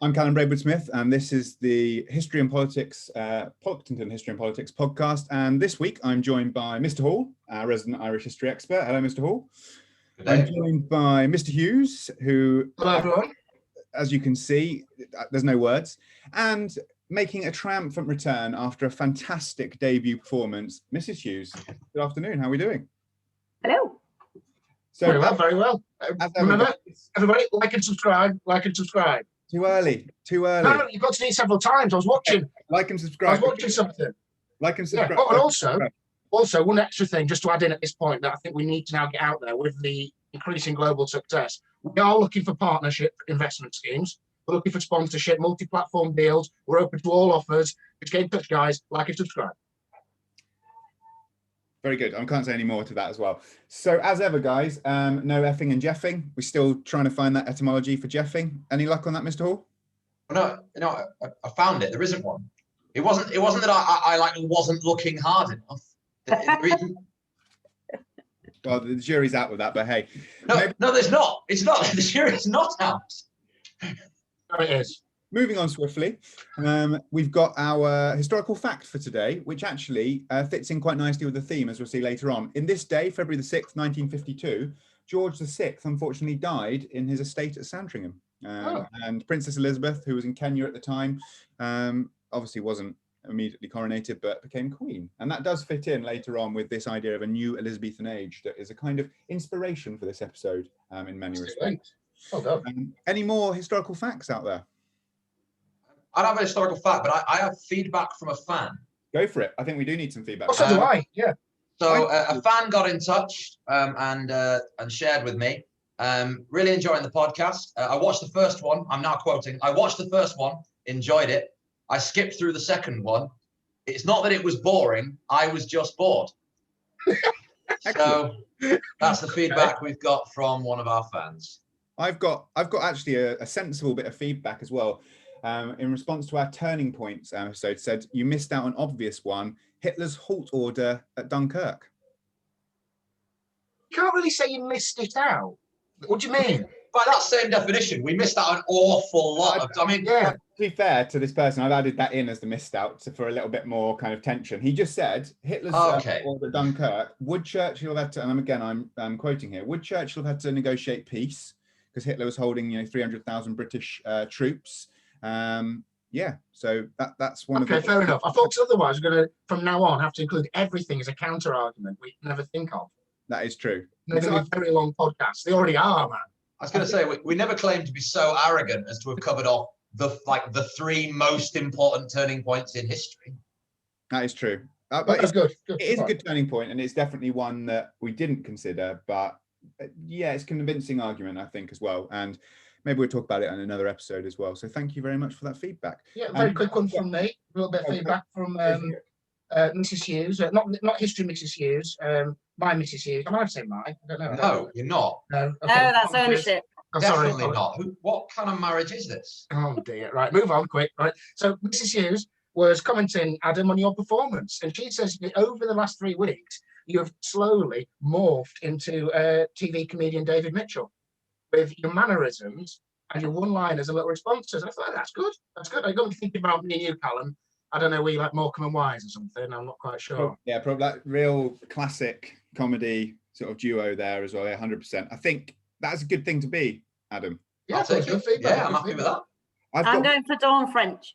I'm Callum Braidwood-Smith, and this is the History and Politics, Pocklington History and Politics podcast. And this week, I'm joined by Mr. Hall, our resident Irish history expert. Hello, Mr. Hall. Good day. I'm joined by Mr. Hughes, who, hello, everyone. As you can see, there's no words, and making a triumphant return after a fantastic debut performance, Mrs. Hughes. Good afternoon. How are we doing? Hello. So, Very well, very well. Remember, everybody, like and subscribe, like and subscribe. Too early. No, you've got to do it several times. I was watching. Like and subscribe. I was watching something. Like and subscribe. Yeah. Oh, and also one extra thing, just to add in at this point, that I think we need to now get out there with the increasing global success. We are looking for partnership investment schemes. We're looking for sponsorship, multi-platform deals. We're open to all offers. Just get in touch, guys. Like and subscribe. Very good. I can't say any more to that as well. So as ever, guys, no effing and jeffing. We're still trying to find that etymology for jeffing. Any luck on that, Mr. Hall? No, I found it. There isn't one. It wasn't that I wasn't looking hard enough. Well, the jury's out with that, but hey. No, there's not. It's not. The jury's not out. No, it is. Moving on swiftly, we've got our historical fact for today, which actually fits in quite nicely with the theme, as we'll see later on. In this day, February the 6th, 1952, George VI unfortunately died in his estate at Sandringham. And Princess Elizabeth, who was in Kenya at the time, obviously wasn't immediately coronated, but became queen. And that does fit in later on with this idea of a new Elizabethan age that is a kind of inspiration for this episode in many respects. Any more historical facts out there? I don't have a historical fact, but I have feedback from a fan. Go for it. I think we do need some feedback. Oh, so do I. Yeah. So a fan got in touch and shared with me. Really enjoying the podcast. I watched the first one. I'm now quoting. I watched the first one, enjoyed it. I skipped through the second one. It's not that it was boring. I was just bored. So that's the feedback we've got from one of our fans. I've got actually a sensible bit of feedback as well. In response to our Turning Points episode, said you missed out an obvious one: Hitler's halt order at Dunkirk. You can't really say you missed it out. What do you mean? By that same definition, we missed out an awful lot of. To be fair to this person, I've added that in as the missed out for a little bit more kind of tension. He just said Hitler's order at Dunkirk. Would Churchill have had to? And again, I'm quoting here. Would Churchill have had to negotiate peace because Hitler was holding 300,000 British troops? So that's one of the. Okay, fair enough. I thought otherwise we're going to, from now on, have to include everything as a counter argument we never think of. That is true. They're going to be very long podcasts. They already are, man. I was going to say we never claimed to be so arrogant as to have covered off the three most important turning points in history. That is true. But that's good. It is a good turning point, and it's definitely one that we didn't consider. But yeah, it's a convincing argument, I think, as well. And maybe we'll talk about it on another episode as well. So thank you very much for that feedback. Yeah, very quick one from me. A little bit of feedback from Mrs. Hughes. Not history Mrs. Hughes. My Mrs. Hughes. I might say mine. I don't know. No, you're not. No, okay. No, that's ownership. I'm Definitely sorry. not. What kind of marriage is this? Oh dear. Right, move on quick. Right. So Mrs. Hughes was commenting, Adam, on your performance, and she says that over the last 3 weeks you have slowly morphed into TV comedian David Mitchell with your mannerisms and your one-liners and little responses. And I thought, that's good. That's good. I got to think about me and you, Callum. I don't know, we like Morecambe and Wise or something. I'm not quite sure. Yeah, probably that real classic comedy sort of duo there as well. Yeah, 100%. I think that's a good thing to be, Adam. Yeah, that's good feedback. Yeah, I'm happy with that. I'm going for Dawn French.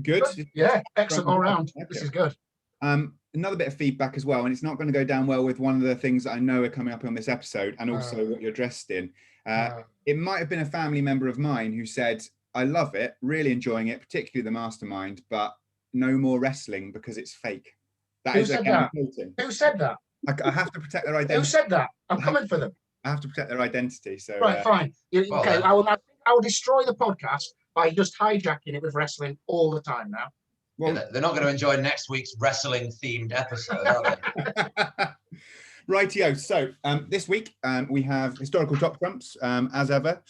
Good. Yeah, excellent all round. This is good. Another bit of feedback as well, and it's not going to go down well with one of the things that I know are coming up on this episode, and also what you're dressed in. It might have been a family member of mine who said, I love it, really enjoying it, particularly the Mastermind, but no more wrestling because it's fake. Who said that? Who said that? I have to protect their identity. Who said that? I'm coming for them. I have to protect their identity. So right, fine. Okay, I will destroy the podcast by just hijacking it with wrestling all the time now. Well, they're not going to enjoy next week's wrestling-themed episode, are they? Rightio. So this week we have historical top trumps as ever.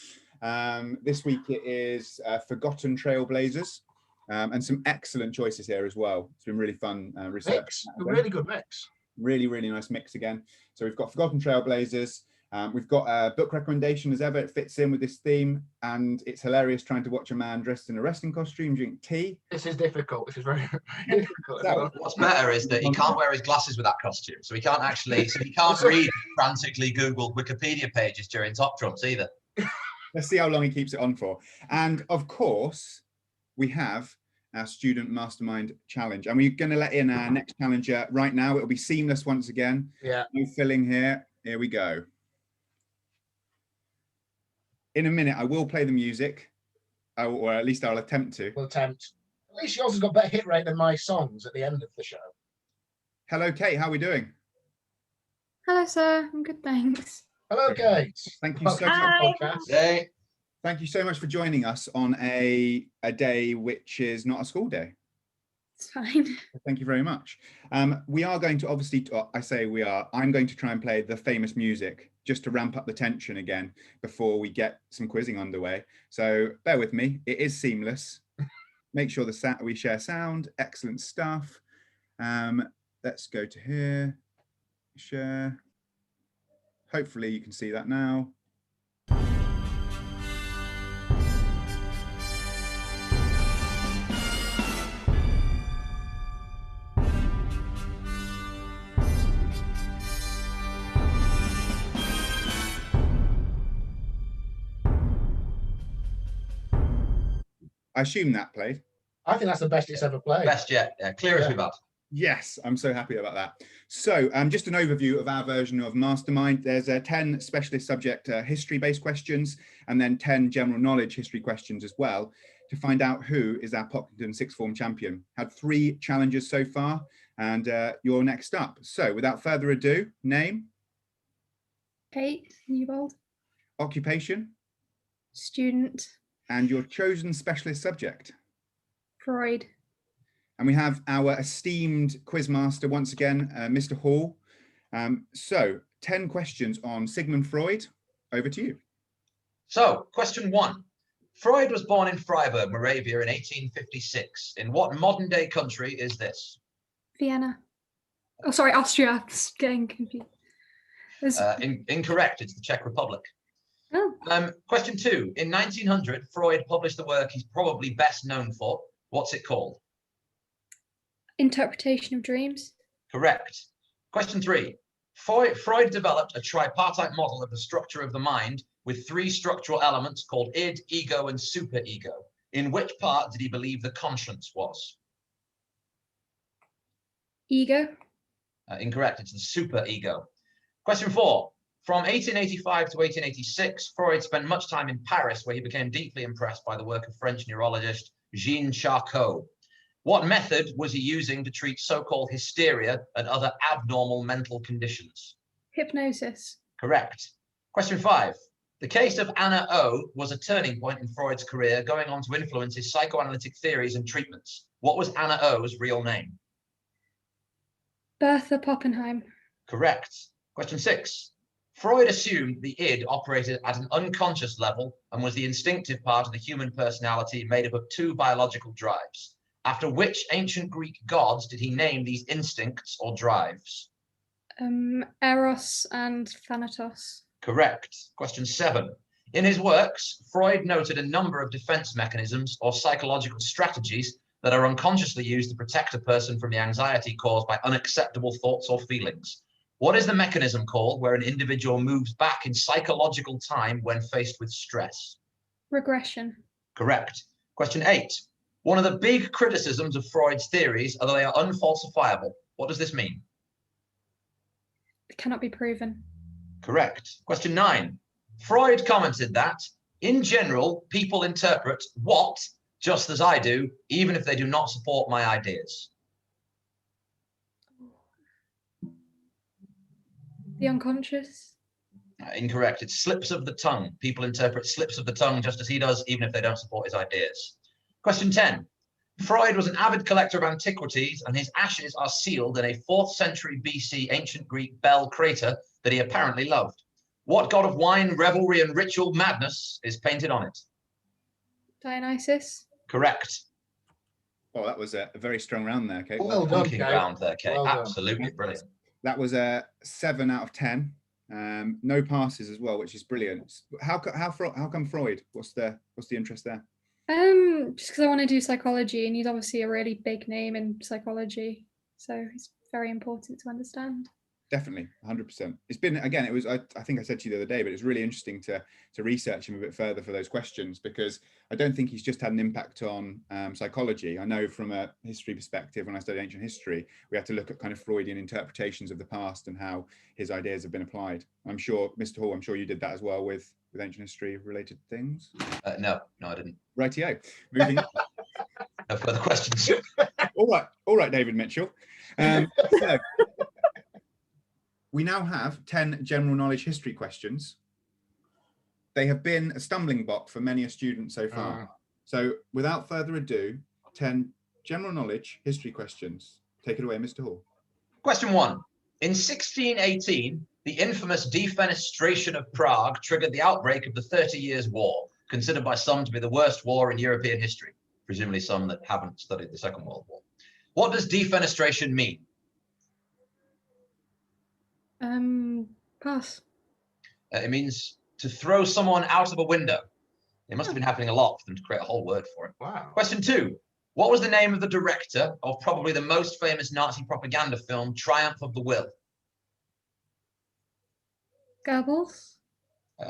This week it is forgotten Trailblazers. And some excellent choices here as well. It's been really fun research. A really good mix. Really, really nice mix again. So we've got Forgotten Trailblazers, We've got a book recommendation as ever. It fits in with this theme, and it's hilarious trying to watch a man dressed in a wrestling costume drink tea. This is difficult. This is very, very difficult. So, What's better is that he can't wear his glasses with that costume, so he can't read frantically Googled Wikipedia pages during top trumps either. Let's see how long he keeps it on for. And of course, we have our student mastermind challenge, and we're going to let in our next challenger right now. It'll be seamless once again. Yeah. No filling here. Here we go. In a minute, I will play the music, or at least I'll attempt to. We'll attempt. At least yours has got better hit rate than my songs at the end of the show. Hello, Kate. How are we doing? Hello, sir. I'm good, thanks. Hello, Kate. Thank you so much. Hi. Hey. Thank you so much for joining us on a day which is not a school day. It's fine. Thank you very much. We are going to obviously, I'm going to try and play the famous music just to ramp up the tension again before we get some quizzing underway. So bear with me. It is seamless. Make sure we share sound. Excellent stuff. Let's go to here. Share. Hopefully you can see that now. I assume that played. I think that's the best it's ever played. Best yet. Yeah, clear as we've had. Yes, I'm so happy about that. So just an overview of our version of Mastermind. There's 10 specialist subject history-based questions, and then 10 general knowledge history questions as well, to find out who is our Pocklington sixth form champion. Had 3 challenges so far, and you're next up. So without further ado, name? Kate Newbold, Occupation? student, And your chosen specialist subject? Freud. And we have our esteemed quizmaster once again, Mr. Hall. So 10 questions on Sigmund Freud. Over to you. So, question 1. Freud was born in Freiburg, Moravia in 1856. In what modern day country is this? Vienna. Oh, sorry, Austria. I'm just getting confused. Incorrect. It's the Czech Republic. Oh, Question 2. In 1900, Freud published the work he's probably best known for. What's it called? interpretation of dreams. Correct. Question 3. Freud developed a tripartite model of the structure of the mind with 3 structural elements called id, ego, and superego. In which part did he believe the conscience was? Ego. Incorrect. It's the superego. Question 4. From 1885 to 1886, Freud spent much time in Paris, where he became deeply impressed by the work of French neurologist Jean Charcot. What method was he using to treat so-called hysteria and other abnormal mental conditions? Hypnosis. Correct. Question 5. The case of Anna O was a turning point in Freud's career, going on to influence his psychoanalytic theories and treatments. What was Anna O's real name? Bertha Poppenheim. Correct. Question 6. Freud assumed the id operated at an unconscious level and was the instinctive part of the human personality made up of 2 biological drives. After which ancient Greek gods did he name these instincts or drives? Eros and Thanatos. Correct. Question 7. In his works, Freud noted a number of defense mechanisms or psychological strategies that are unconsciously used to protect a person from the anxiety caused by unacceptable thoughts or feelings. What is the mechanism called where an individual moves back in psychological time when faced with stress? Regression. Correct. Question 8. One of the big criticisms of Freud's theories are that they are unfalsifiable. What does this mean? It cannot be proven. Correct. Question 9. Freud commented that, in general, people interpret what, just as I do, even if they do not support my ideas. The unconscious. Incorrect. It's slips of the tongue. People interpret slips of the tongue just as he does, even if they don't support his ideas. Question 10. Freud was an avid collector of antiquities, and his ashes are sealed in a 4th century BC ancient Greek bell crater that he apparently loved. What god of wine, revelry, and ritual madness is painted on it? Dionysus. Correct. Oh, that was a very strong round there, Kate. Well done, Funky Kate. round there, Kate. Well done. Absolutely brilliant. That was a 7 out of 10. No passes as well, which is brilliant. How come Freud? What's the interest there? Just because I want to do psychology, and he's obviously a really big name in psychology, so it's very important to understand. Definitely, 100%. It's been, again, it was, I think I said to you the other day, but it's really interesting to research him a bit further for those questions, because I don't think he's just had an impact on psychology. I know from a history perspective, when I studied ancient history, we had to look at kind of Freudian interpretations of the past and how his ideas have been applied. I'm sure, Mr. Hall, I'm sure you did that as well with ancient history related things. No, I didn't. Rightio. Moving on. No further questions. All right, David Mitchell. So, we now have 10 general knowledge history questions. They have been a stumbling block for many a student so far. So without further ado, 10 general knowledge history questions. Take it away, Mr. Hall. Question 1. In 1618, the infamous defenestration of Prague triggered the outbreak of the 30 Years' War, considered by some to be the worst war in European history, presumably some that haven't studied the Second World War. What does defenestration mean? Pass. It means to throw someone out of a window. It must have been happening a lot for them to create a whole word for it. Wow. Question 2. What was the name of the director of probably the most famous Nazi propaganda film, Triumph of the Will? Goebbels.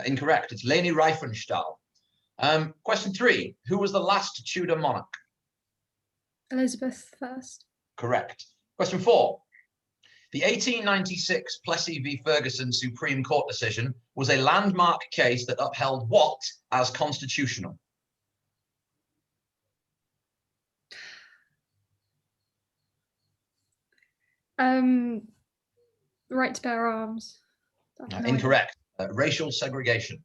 Incorrect. It's Leni Riefenstahl. Question 3. Who was the last Tudor monarch? Elizabeth first. Correct. Question 4. The 1896 Plessy v. Ferguson Supreme Court decision was a landmark case that upheld what as constitutional? Right to bear arms. Incorrect. Racial segregation.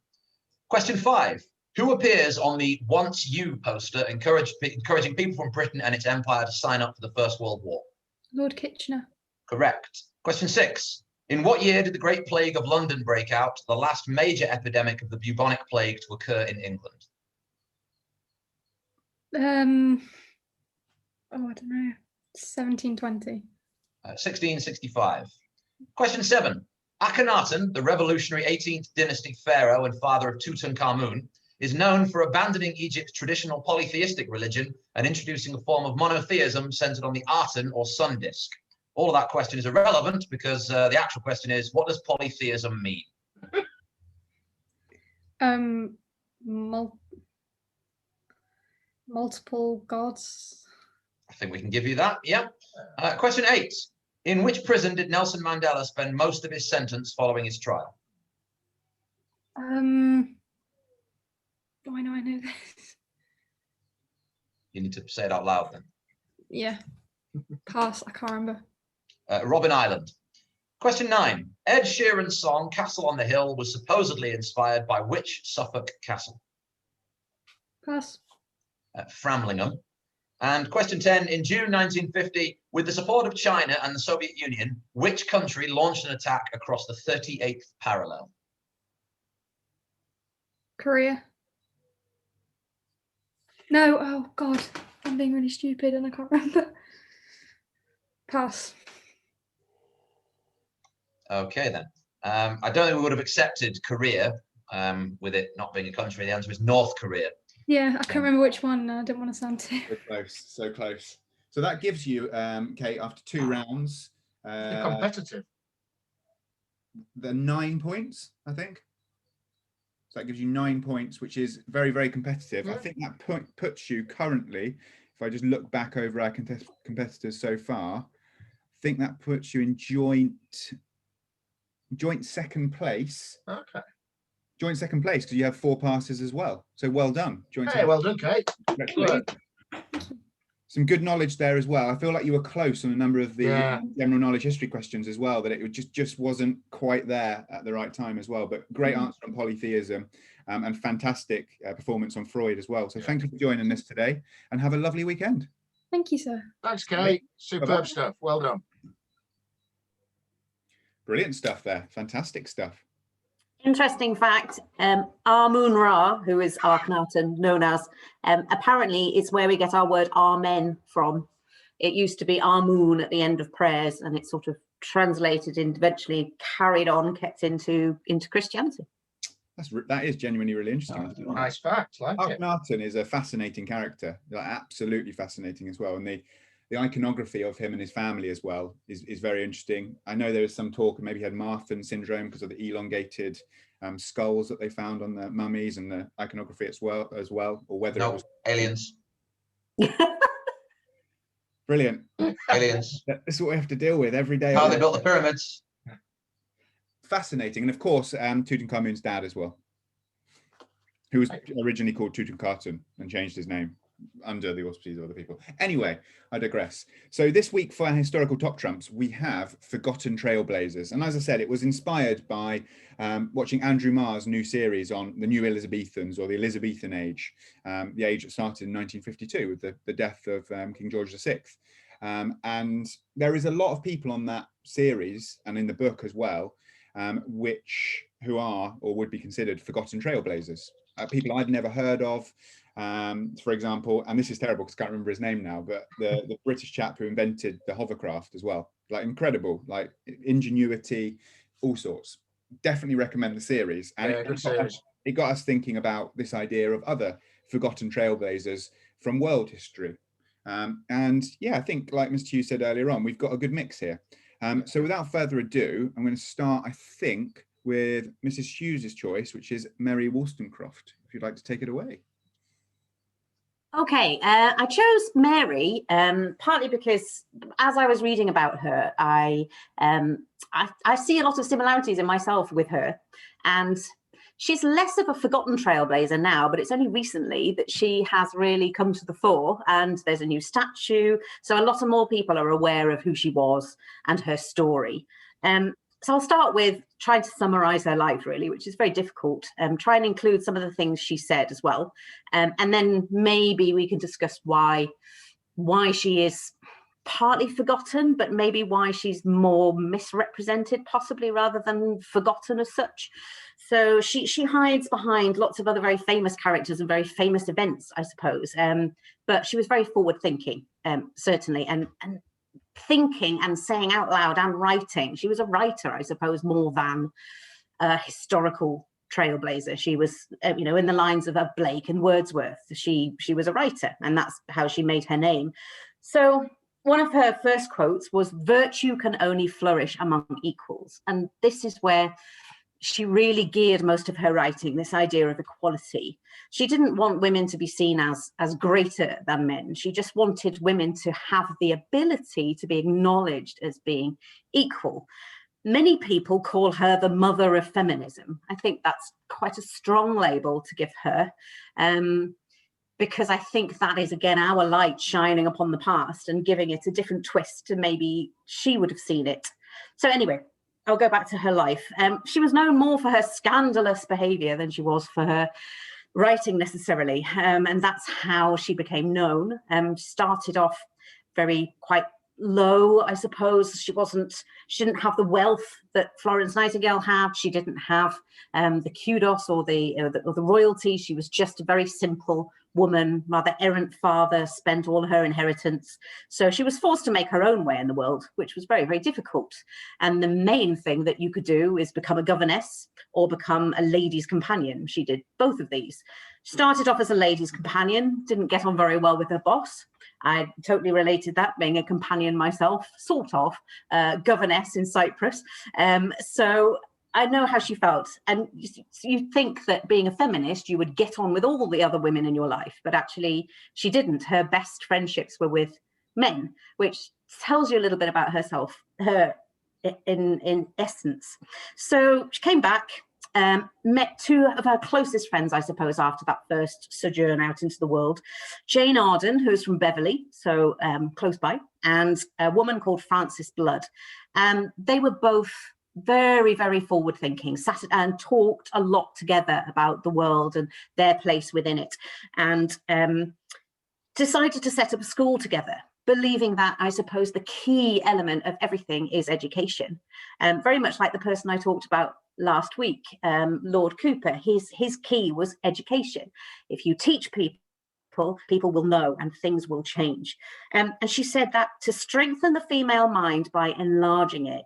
Question 5. Who appears on the Once You poster encouraging people from Britain and its empire to sign up for the First World War? Lord Kitchener. Correct. Question 6. In what year did the Great Plague of London break out, the last major epidemic of the bubonic plague to occur in England? I don't know. 1720. 1665. Question 7. Akhenaten, the revolutionary 18th dynasty pharaoh and father of Tutankhamun, is known for abandoning Egypt's traditional polytheistic religion and introducing a form of monotheism centered on the Aten or sun disk. All of that question is irrelevant because the actual question is, what does polytheism mean? Multiple gods. I think we can give you that. Yeah. Question 8. In which prison did Nelson Mandela spend most of his sentence following his trial? Why do I know this? You need to say it out loud then. Yeah. Pass. I can't remember. Robben Island. Question 9. Ed Sheeran's song Castle on the Hill was supposedly inspired by which Suffolk castle? Pass. Framlingham. And question 10. In June 1950, with the support of China and the Soviet Union, which country launched an attack across the 38th parallel? Korea. No. Oh, God. I'm being really stupid and I can't remember. Pass. Okay, then. I don't think we would have accepted Korea with it not being a country. The answer is North Korea. Yeah, I can't remember which one. I didn't want to sound too. So close, so close. So that gives you, Kate, after 2 rounds, Competitive. the 9 points, I think. So that gives you 9 points, which is very, very competitive. Yeah. I think that point puts you currently, if I just look back over our competitors so far, I think that puts you in joint second place. Okay. Joint second place because you have 4 passes as well. So well done. Joint Hey, second. well done, Kate. Congratulations. Some good knowledge there as well. I feel like you were close on a number of the general knowledge history questions as well, that it just wasn't quite there at the right time as well. But great answer on polytheism and fantastic performance on Freud as well. So thank you for joining us today and have a lovely weekend. Thank you, sir. Thanks, Kate. Superb Bye-bye. stuff. Well done. Brilliant stuff there. Fantastic stuff. Interesting fact, Amun-Ra, who is Akhenaten, known as, apparently it's where we get our word amen from. It used to be Amun at the end of prayers, and it sort of translated and eventually carried on, kept into Christianity. That is genuinely really interesting. Nice fact, like it. Akhenaten is a fascinating character, like absolutely fascinating as well, and the iconography of him and his family as well is very interesting. I know there is some talk, maybe he had Marfan syndrome because of the elongated skulls that they found on the mummies and the iconography as well, or whether it was aliens. Brilliant. Aliens. This is what we have to deal with every day. How they built the pyramids. Fascinating. And of course, Tutankhamun's dad as well, who was originally called Tutankhaten and changed his name under the auspices of other people. Anyway, I digress. So this week for our historical top trumps, we have Forgotten Trailblazers. And as I said, it was inspired by watching Andrew Marr's new series on the new Elizabethans, or the Elizabethan age, the age that started in 1952 with the death of King George VI. And there is a lot of people on that series and in the book as well, who are or would be considered forgotten trailblazers, people I'd never heard of. For example, and this is terrible because I can't remember his name now, but the British chap who invented the hovercraft as well, like incredible, like ingenuity, all sorts. Definitely recommend the series. And it got us thinking about this idea of other forgotten trailblazers from world history. And yeah, I think like Mr. Hughes said earlier on, we've got a good mix here. So without further ado, I'm going to start, I think, with Mrs. Hughes's choice, which is Mary Wollstonecraft. If you'd like to take it away. Okay, I chose Mary partly because as I was reading about her, I see a lot of similarities in myself with her, and she's less of a forgotten trailblazer now, but it's only recently that she has really come to the fore, and there's a new statue, so a lot of more people are aware of who she was and her story. So I'll start with trying to summarize her life, really, which is very difficult. Try and include some of the things she said as well. And then maybe we can discuss why she is partly forgotten, but maybe why she's more misrepresented, possibly, rather than forgotten as such. So she hides behind lots of other very famous characters and very famous events, I suppose. But she was very forward-thinking, certainly, and thinking and saying out loud and writing. She was a writer, I suppose, more than a historical trailblazer. She was, in the lines of Blake and Wordsworth. She was a writer, and that's how she made her name. So one of her first quotes was, "Virtue can only flourish among equals." And this is where she really geared most of her writing, this idea of equality. She didn't want women to be seen as greater than men. She just wanted women to have the ability to be acknowledged as being equal. Many people call her the mother of feminism. I think that's quite a strong label to give her, because I think that is, again, our light shining upon the past and giving it a different twist to maybe she would have seen it. So anyway, I'll go back to her life. She was known more for her scandalous behaviour than she was for her writing necessarily, and that's how she became known. Started off quite low, I suppose. She didn't have the wealth that Florence Nightingale had. She didn't have the kudos or the royalty. She was just a very simple woman, rather errant father, spent all her inheritance. So she was forced to make her own way in the world, which was very, very difficult. And the main thing that you could do is become a governess or become a lady's companion. She did both of these. Started off as a lady's companion, didn't get on very well with her boss. I totally related that, being a companion myself, sort of, governess in Cyprus. So I know how she felt. And you think that being a feminist, you would get on with all the other women in your life, but actually she didn't. Her best friendships were with men, which tells you a little bit about herself, her in essence. So she came back, met two of her closest friends, I suppose, after that first sojourn out into the world. Jane Arden, who's from Beverley, so close by, and a woman called Frances Blood. They were both very, very forward-thinking, sat and talked a lot together about the world and their place within it, and decided to set up a school together, believing that, I suppose, the key element of everything is education. Very much like the person I talked about last week, Lord Cooper, his key was education. If you teach people people will know and things will change. And she said that to strengthen the female mind by enlarging it,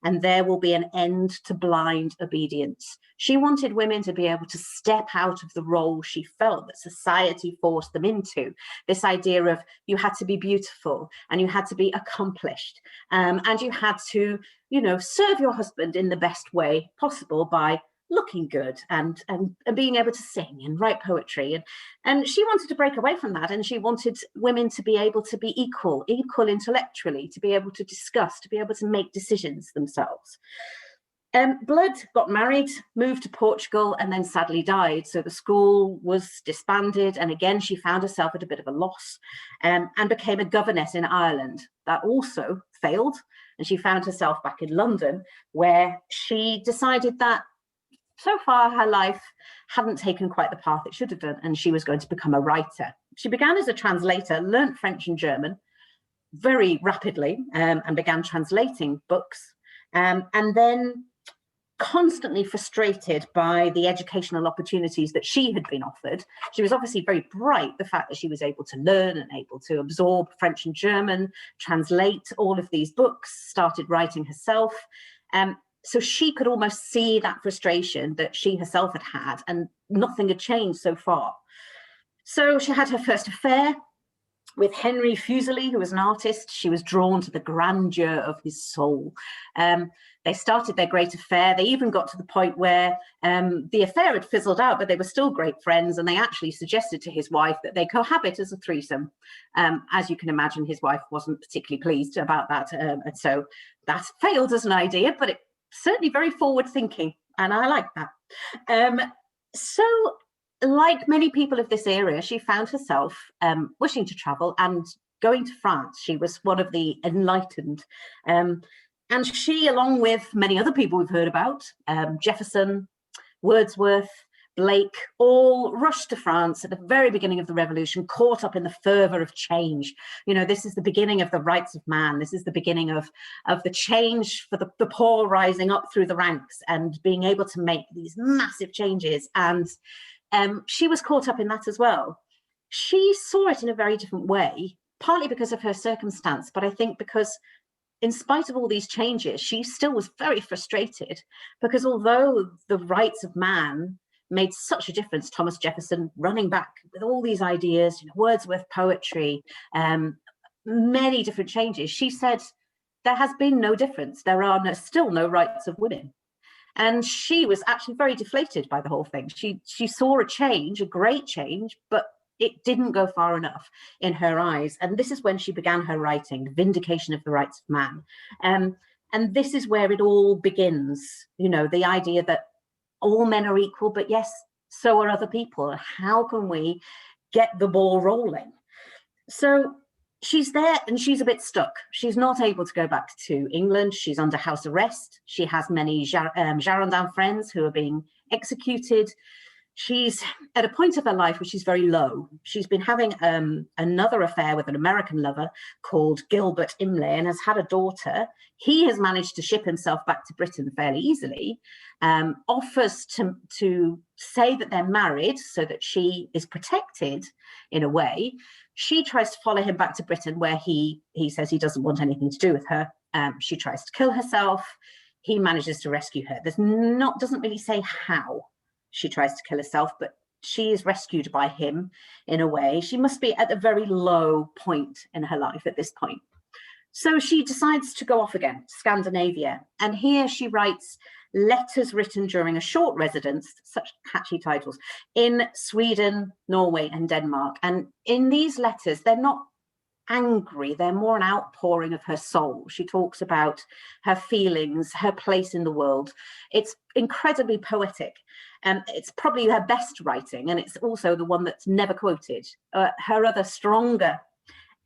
and there will be an end to blind obedience. She wanted women to be able to step out of the role she felt that society forced them into. This idea of you had to be beautiful and you had to be accomplished, and you had to, serve your husband in the best way possible by looking good and being able to sing and write poetry. And she wanted to break away from that, and she wanted women to be able to be equal intellectually, to be able to discuss, to be able to make decisions themselves. Blood got married, moved to Portugal, and then sadly died. So the school was disbanded, and again she found herself at a bit of a loss, and became a governess in Ireland. That also failed, and she found herself back in London, where she decided that so far her life hadn't taken quite the path it should have done, and she was going to become a writer. She began as a translator, learnt French and German very rapidly, and began translating books, and then constantly frustrated by the educational opportunities that she had been offered. She was obviously very bright, the fact that she was able to learn and able to absorb French and German, translate all of these books, started writing herself. So she could almost see that frustration that she herself had had, and nothing had changed so far. So she had her first affair with Henry Fuseli, who was an artist. She was drawn to the grandeur of his soul. They started their great affair. They even got to the point where the affair had fizzled out, but they were still great friends, and they actually suggested to his wife that they cohabit as a threesome. As you can imagine, his wife wasn't particularly pleased about that, and so that failed as an idea, but it certainly very forward thinking, and I like that. So like many people of this era, she found herself wishing to travel and going to France. She was one of the enlightened, and she, along with many other people we've heard about, Jefferson, Wordsworth, Blake, all rushed to France at the very beginning of the revolution, caught up in the fervor of change. This is the beginning of the rights of man. This is the beginning of the change for the poor rising up through the ranks and being able to make these massive changes. And she was caught up in that as well. She saw it in a very different way, partly because of her circumstance, but I think because in spite of all these changes, she still was very frustrated, because although the rights of man made such a difference, Thomas Jefferson running back with all these ideas, Wordsworth poetry, many different changes, she said there has been no difference. There are still no rights of women. And she was actually very deflated by the whole thing. She saw a change, a great change, but it didn't go far enough in her eyes. And this is when she began her writing, Vindication of the Rights of Man. And this is where it all begins, the idea that all men are equal, but yes, so are other people. How can we get the ball rolling? So she's there and she's a bit stuck. She's not able to go back to England. She's under house arrest. She has many Girondin friends who are being executed. She's at a point of her life where she's very low. She's been having another affair with an American lover called Gilbert Imlay and has had a daughter. He has managed to ship himself back to Britain fairly easily, offers to say that they're married so that she is protected in a way. She tries to follow him back to Britain, where he says he doesn't want anything to do with her. She tries to kill herself. He manages to rescue her. Doesn't really say how she tries to kill herself, but she is rescued by him in a way. She must be at a very low point in her life at this point. So she decides to go off again to Scandinavia. And here she writes letters written during a short residence, such catchy titles, in Sweden, Norway, and Denmark. And in these letters, they're not angry, they're more an outpouring of her soul. She talks about her feelings, her place in the world. It's incredibly poetic. It's probably her best writing, and it's also the one that's never quoted. Her other stronger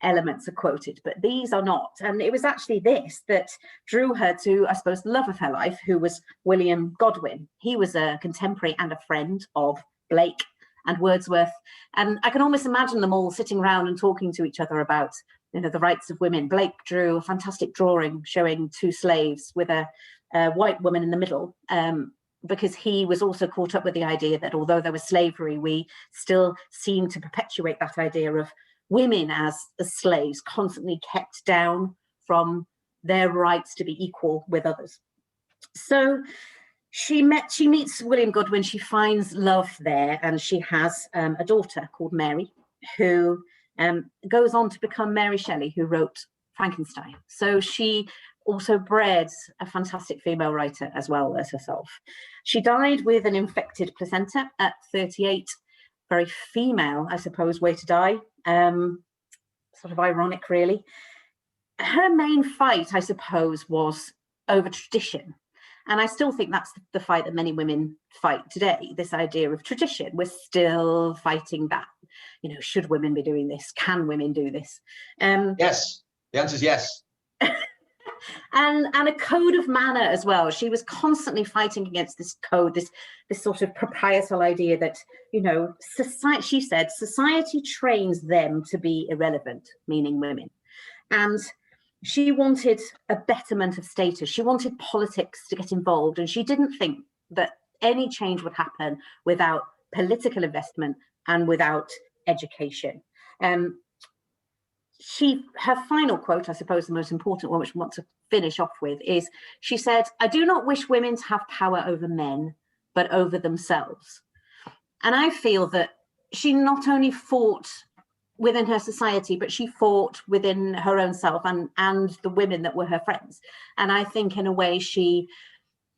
elements are quoted, but these are not. And it was actually this that drew her to, I suppose, the love of her life, who was William Godwin. He was a contemporary and a friend of Blake and Wordsworth. And I can almost imagine them all sitting around and talking to each other about, the rights of women. Blake drew a fantastic drawing showing two slaves with a white woman in the middle. because he was also caught up with the idea that although there was slavery, we still seem to perpetuate that idea of women as slaves, constantly kept down from their rights to be equal with others. So she meets William Godwin, she finds love there, and she has a daughter called Mary, who goes on to become Mary Shelley, who wrote Frankenstein. So she also bred a fantastic female writer as well as herself. She died with an infected placenta at 38. Very female, I suppose, way to die. Sort of ironic, really. Her main fight, I suppose, was over tradition. And I still think that's the fight that many women fight today, this idea of tradition. We're still fighting that. You know, should women be doing this? Can women do this? Yes, the answer is yes. And a code of manner as well. She was constantly fighting against this code, this sort of proprietal idea that, you know, society, she said, society trains them to be irrelevant, meaning women. And she wanted a betterment of status. She wanted politics to get involved, and she didn't think that any change would happen without political investment and without education. Her final quote, I suppose the most important one, which we want to finish off with, is she said, "I do not wish women to have power over men, but over themselves." And I feel that she not only fought within her society, but she fought within her own self and the women that were her friends. And I think in a way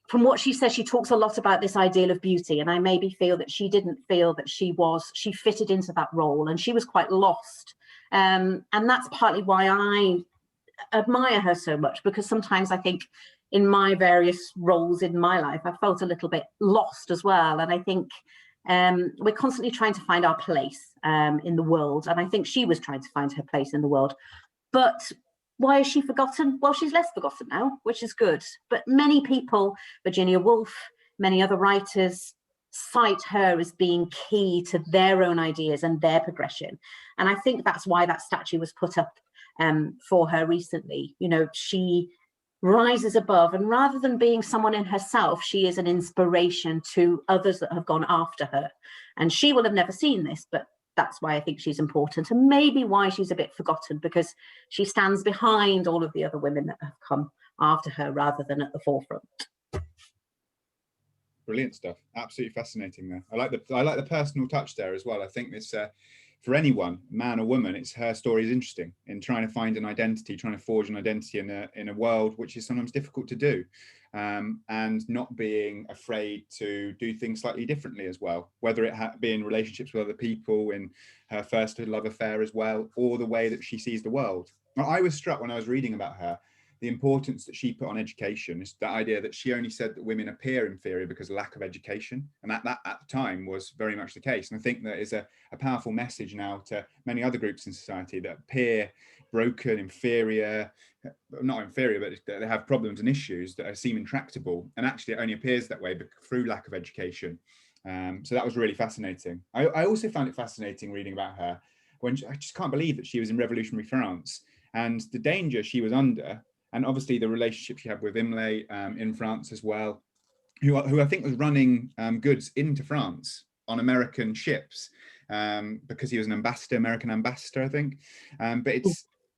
from what she says, she talks a lot about this ideal of beauty. And I maybe feel that she didn't feel that she fitted into that role, and she was quite lost. And that's partly why I admire her so much, because sometimes I think in my various roles in my life, I felt a little bit lost as well. And I think we're constantly trying to find our place in the world. And I think she was trying to find her place in the world. But why is she forgotten? Well, she's less forgotten now, which is good. But many people, Virginia Woolf, many other writers, cite her as being key to their own ideas and their progression. And I think that's why that statue was put up for her recently. You know, she rises above, and rather than being someone in herself, she is an inspiration to others that have gone after her. And she will have never seen this, but that's why I think she's important, and maybe why she's a bit forgotten, because she stands behind all of the other women that have come after her rather than at the forefront. Brilliant stuff. Absolutely fascinating there. I like the personal touch there as well. I think it's for anyone, man or woman, it's her story is interesting in trying to find an identity, trying to forge an identity in a world which is sometimes difficult to do, and not being afraid to do things slightly differently as well, whether it be in relationships with other people, in her first love affair as well, or the way that she sees the world. I was struck when I was reading about her, the importance that she put on education, is the idea that she only said that women appear inferior because of lack of education. And that at the time was very much the case. And I think that is a powerful message now to many other groups in society that appear broken, inferior, not inferior, but they have problems and issues that seem intractable. And actually it only appears that way through lack of education. So that was really fascinating. I also found it fascinating reading about her when I just can't believe that she was in revolutionary France and the danger she was under. And obviously the relationship she had with Imlay in France as well, who I think was running goods into France on American ships because he was an ambassador, American ambassador, I think. But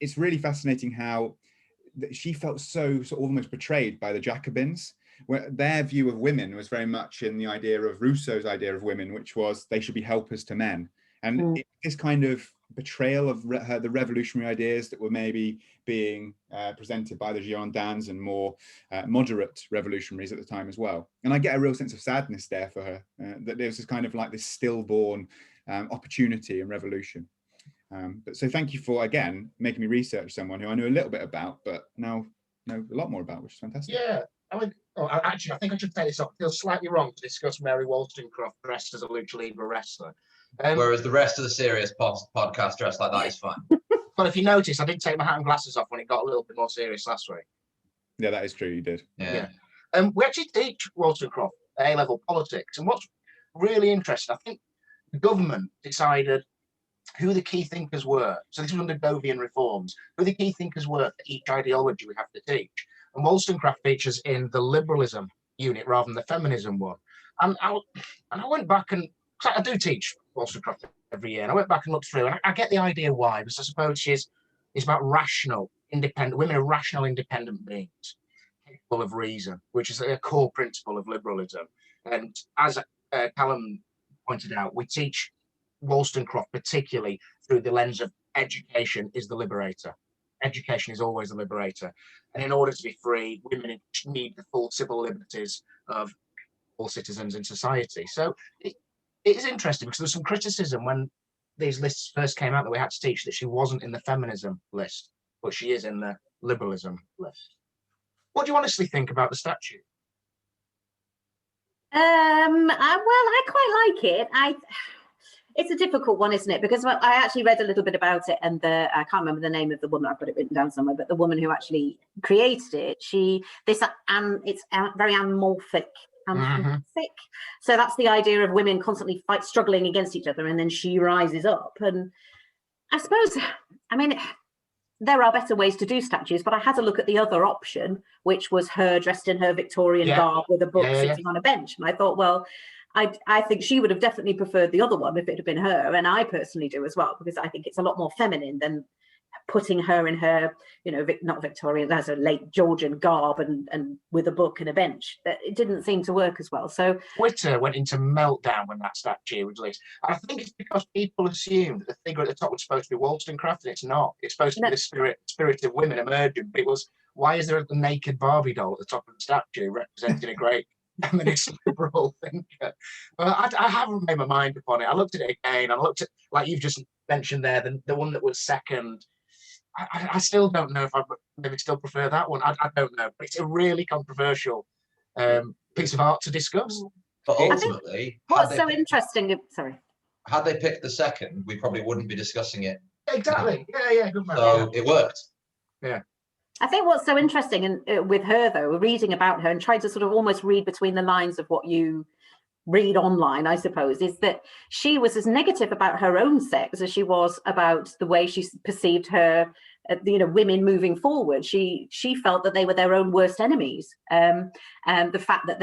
it's really fascinating how she felt so almost betrayed by the Jacobins, where their view of women was very much in the idea of Rousseau's idea of women, which was they should be helpers to men. And this kind of betrayal of the revolutionary ideas that were maybe being presented by the Girondins and more moderate revolutionaries at the time as well. And I get a real sense of sadness there for her, that there's this kind of like this stillborn opportunity and revolution. But so thank you for, again, making me research someone who I knew a little bit about, but now know a lot more about, which is fantastic. Yeah. I mean, actually, I think I should take this up. It feels slightly wrong to discuss Mary Wollstonecraft dressed as a lucha libre wrestler. Whereas the rest of the serious podcast dressed like that is fine. But if you notice, I did take my hat and glasses off when it got a little bit more serious last week. Yeah, that is true. You did. Yeah. We actually teach Wollstonecraft A-level politics, and what's really interesting, I think the government decided who the key thinkers were. So this was under Dovian reforms. Who the key thinkers were for each ideology we have to teach. And Wollstonecraft features in the liberalism unit rather than the feminism one. And I went back and I do teach Wollstonecraft every year, and I went back and looked through, and I get the idea why, because I suppose it's about rational, independent women are rational, independent beings, capable of reason, which is a core principle of liberalism. And as Callum pointed out, we teach Wollstonecraft particularly through the lens of education is the liberator. Education is always the liberator. And in order to be free, women need the full civil liberties of all citizens in society. So it is interesting because there was some criticism when these lists first came out that we had to teach that she wasn't in the feminism list, but she is in the liberalism list. What do you honestly think about the statue? I quite like it. It's a difficult one, isn't it? Because I actually read a little bit about it, and I can't remember the name of the woman. I've got it written down somewhere, but the woman who actually created it, it's very amorphic. So that's the idea of women constantly struggling against each other, and then she rises up. And I suppose, I mean, there are better ways to do statues, but I had to look at the other option, which was her dressed in her Victorian garb with a book sitting on a bench. And I thought, well, I think she would have definitely preferred the other one if it had been her, and I personally do as well, because I think it's a lot more feminine than putting her in her, not Victorian, that's a late Georgian garb and with a book and a bench. It didn't seem to work as well. So Twitter went into meltdown when that statue was released. I think it's because people assumed that the figure at the top was supposed to be Wollstonecraft, and it's not. It's supposed to be the spirit of women emerging. It was, why is there a naked Barbie doll at the top of the statue representing a great feminist liberal thinker? But I haven't made my mind upon it. I looked at it again. I looked at, like you've just mentioned there, the one that was second. I still don't know if I maybe still prefer that one. I don't know. But it's a really controversial piece of art to discuss. But ultimately, what's so interesting? Sorry. Had they picked the second, we probably wouldn't be discussing it. Exactly. Yeah. Good man. So it worked. Yeah. I think what's so interesting with her, though, reading about her and trying to sort of almost read between the lines of what you read online, I suppose, is that she was as negative about her own sex as she was about the way she perceived her, women moving forward. She felt that they were their own worst enemies, and the fact that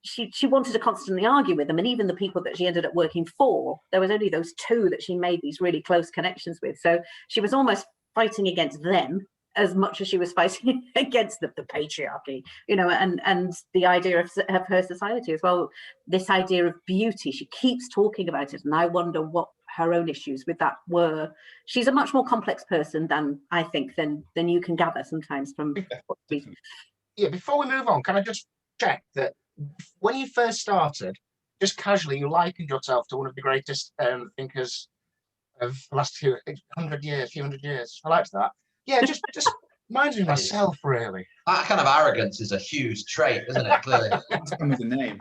she wanted to constantly argue with them, and even the people that she ended up working for, there was only those two that she made these really close connections with. So she was almost fighting against them as much as she was fighting against the patriarchy, and the idea of her society as well. This idea of beauty, she keeps talking about it, and I wonder what her own issues with that were. She's a much more complex person than I think than you can gather sometimes from. Yeah. Before we move on, can I just check that when you first started, just casually, you likened yourself to one of the greatest thinkers of the last few hundred years? I liked that. Yeah, just reminds me of myself, really. That kind of arrogance is a Hughes trait, isn't it? Clearly. That's come with a name.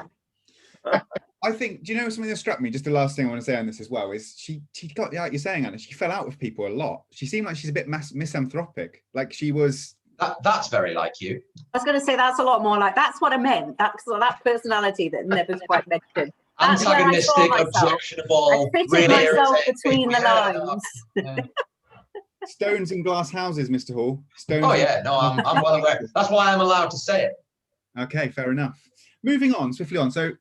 I think, do you know something that struck me? Just the last thing I want to say on this as well is she got, like you're saying, Anna, she fell out with people a lot. She seemed like she's a bit misanthropic. Like she was. That's very like you. I was going to say that's a lot more like, that's what I meant. That's that personality that never's quite mentioned. Antagonistic, objectionable, I fitted myself between the lines. Yeah. Stones in glass houses, Mr. Hall. Stones. Oh yeah, no, I'm well aware. That's why I'm allowed to say it. Okay, fair enough. Moving on swiftly on. So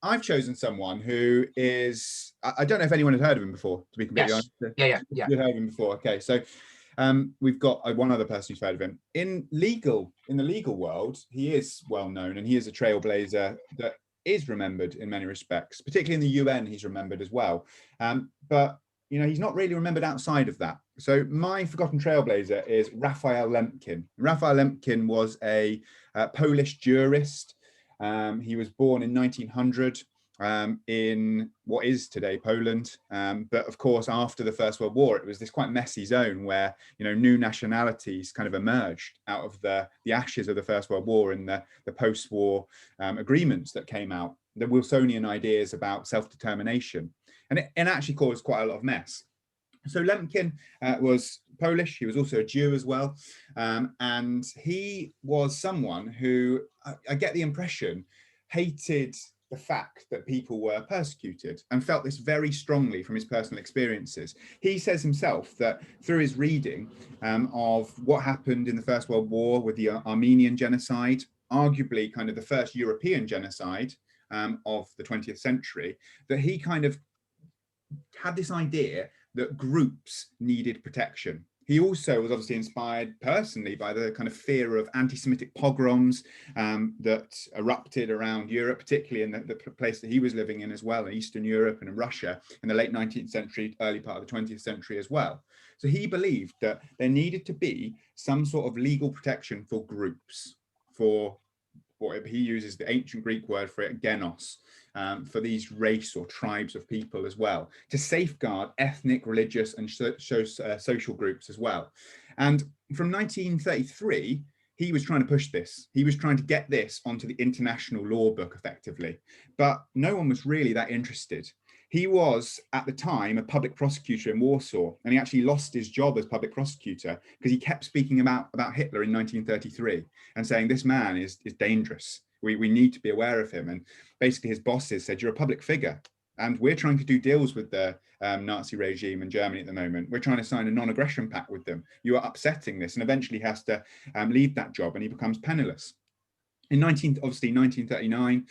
I've chosen someone who is, I don't know if anyone had heard of him before, to be completely honest. Yeah. You've heard of him before. Okay, so we've got one other person who's heard of him. In the legal world, he is well known, and he is a trailblazer that is remembered in many respects, particularly in the UN. He's remembered as well, but he's not really remembered outside of that. So my forgotten trailblazer is Raphael Lemkin. Raphael Lemkin was a Polish jurist. He was born in 1900 in what is today Poland. But of course, after the First World War, it was this quite messy zone where, new nationalities kind of emerged out of the ashes of the First World War and the post-war agreements that came out, the Wilsonian ideas about self-determination. And it actually caused quite a lot of mess. So Lemkin was Polish. He was also a Jew as well. And he was someone who, I get the impression, hated the fact that people were persecuted and felt this very strongly from his personal experiences. He says himself that through his reading of what happened in the First World War with the Armenian genocide, arguably kind of the first European genocide of the 20th century, that he kind of had this idea that groups needed protection. He also was obviously inspired personally by the kind of fear of anti-Semitic pogroms that erupted around Europe, particularly in the place that he was living in as well, in Eastern Europe and in Russia in the late 19th century, early part of the 20th century as well. So he believed that there needed to be some sort of legal protection for groups, for what he uses the ancient Greek word for it, genos, for these race or tribes of people as well, to safeguard ethnic, religious and social groups as well. And from 1933, he was trying to push this. He was trying to get this onto the international law book effectively, but no one was really that interested. He was, at the time, a public prosecutor in Warsaw, and he actually lost his job as public prosecutor because he kept speaking about Hitler in 1933 and saying, this man is dangerous. We need to be aware of him. And basically his bosses said, you're a public figure, and we're trying to do deals with the Nazi regime in Germany at the moment. We're trying to sign a non-aggression pact with them. You are upsetting this. And eventually he has to leave that job, and he becomes penniless. In 1939,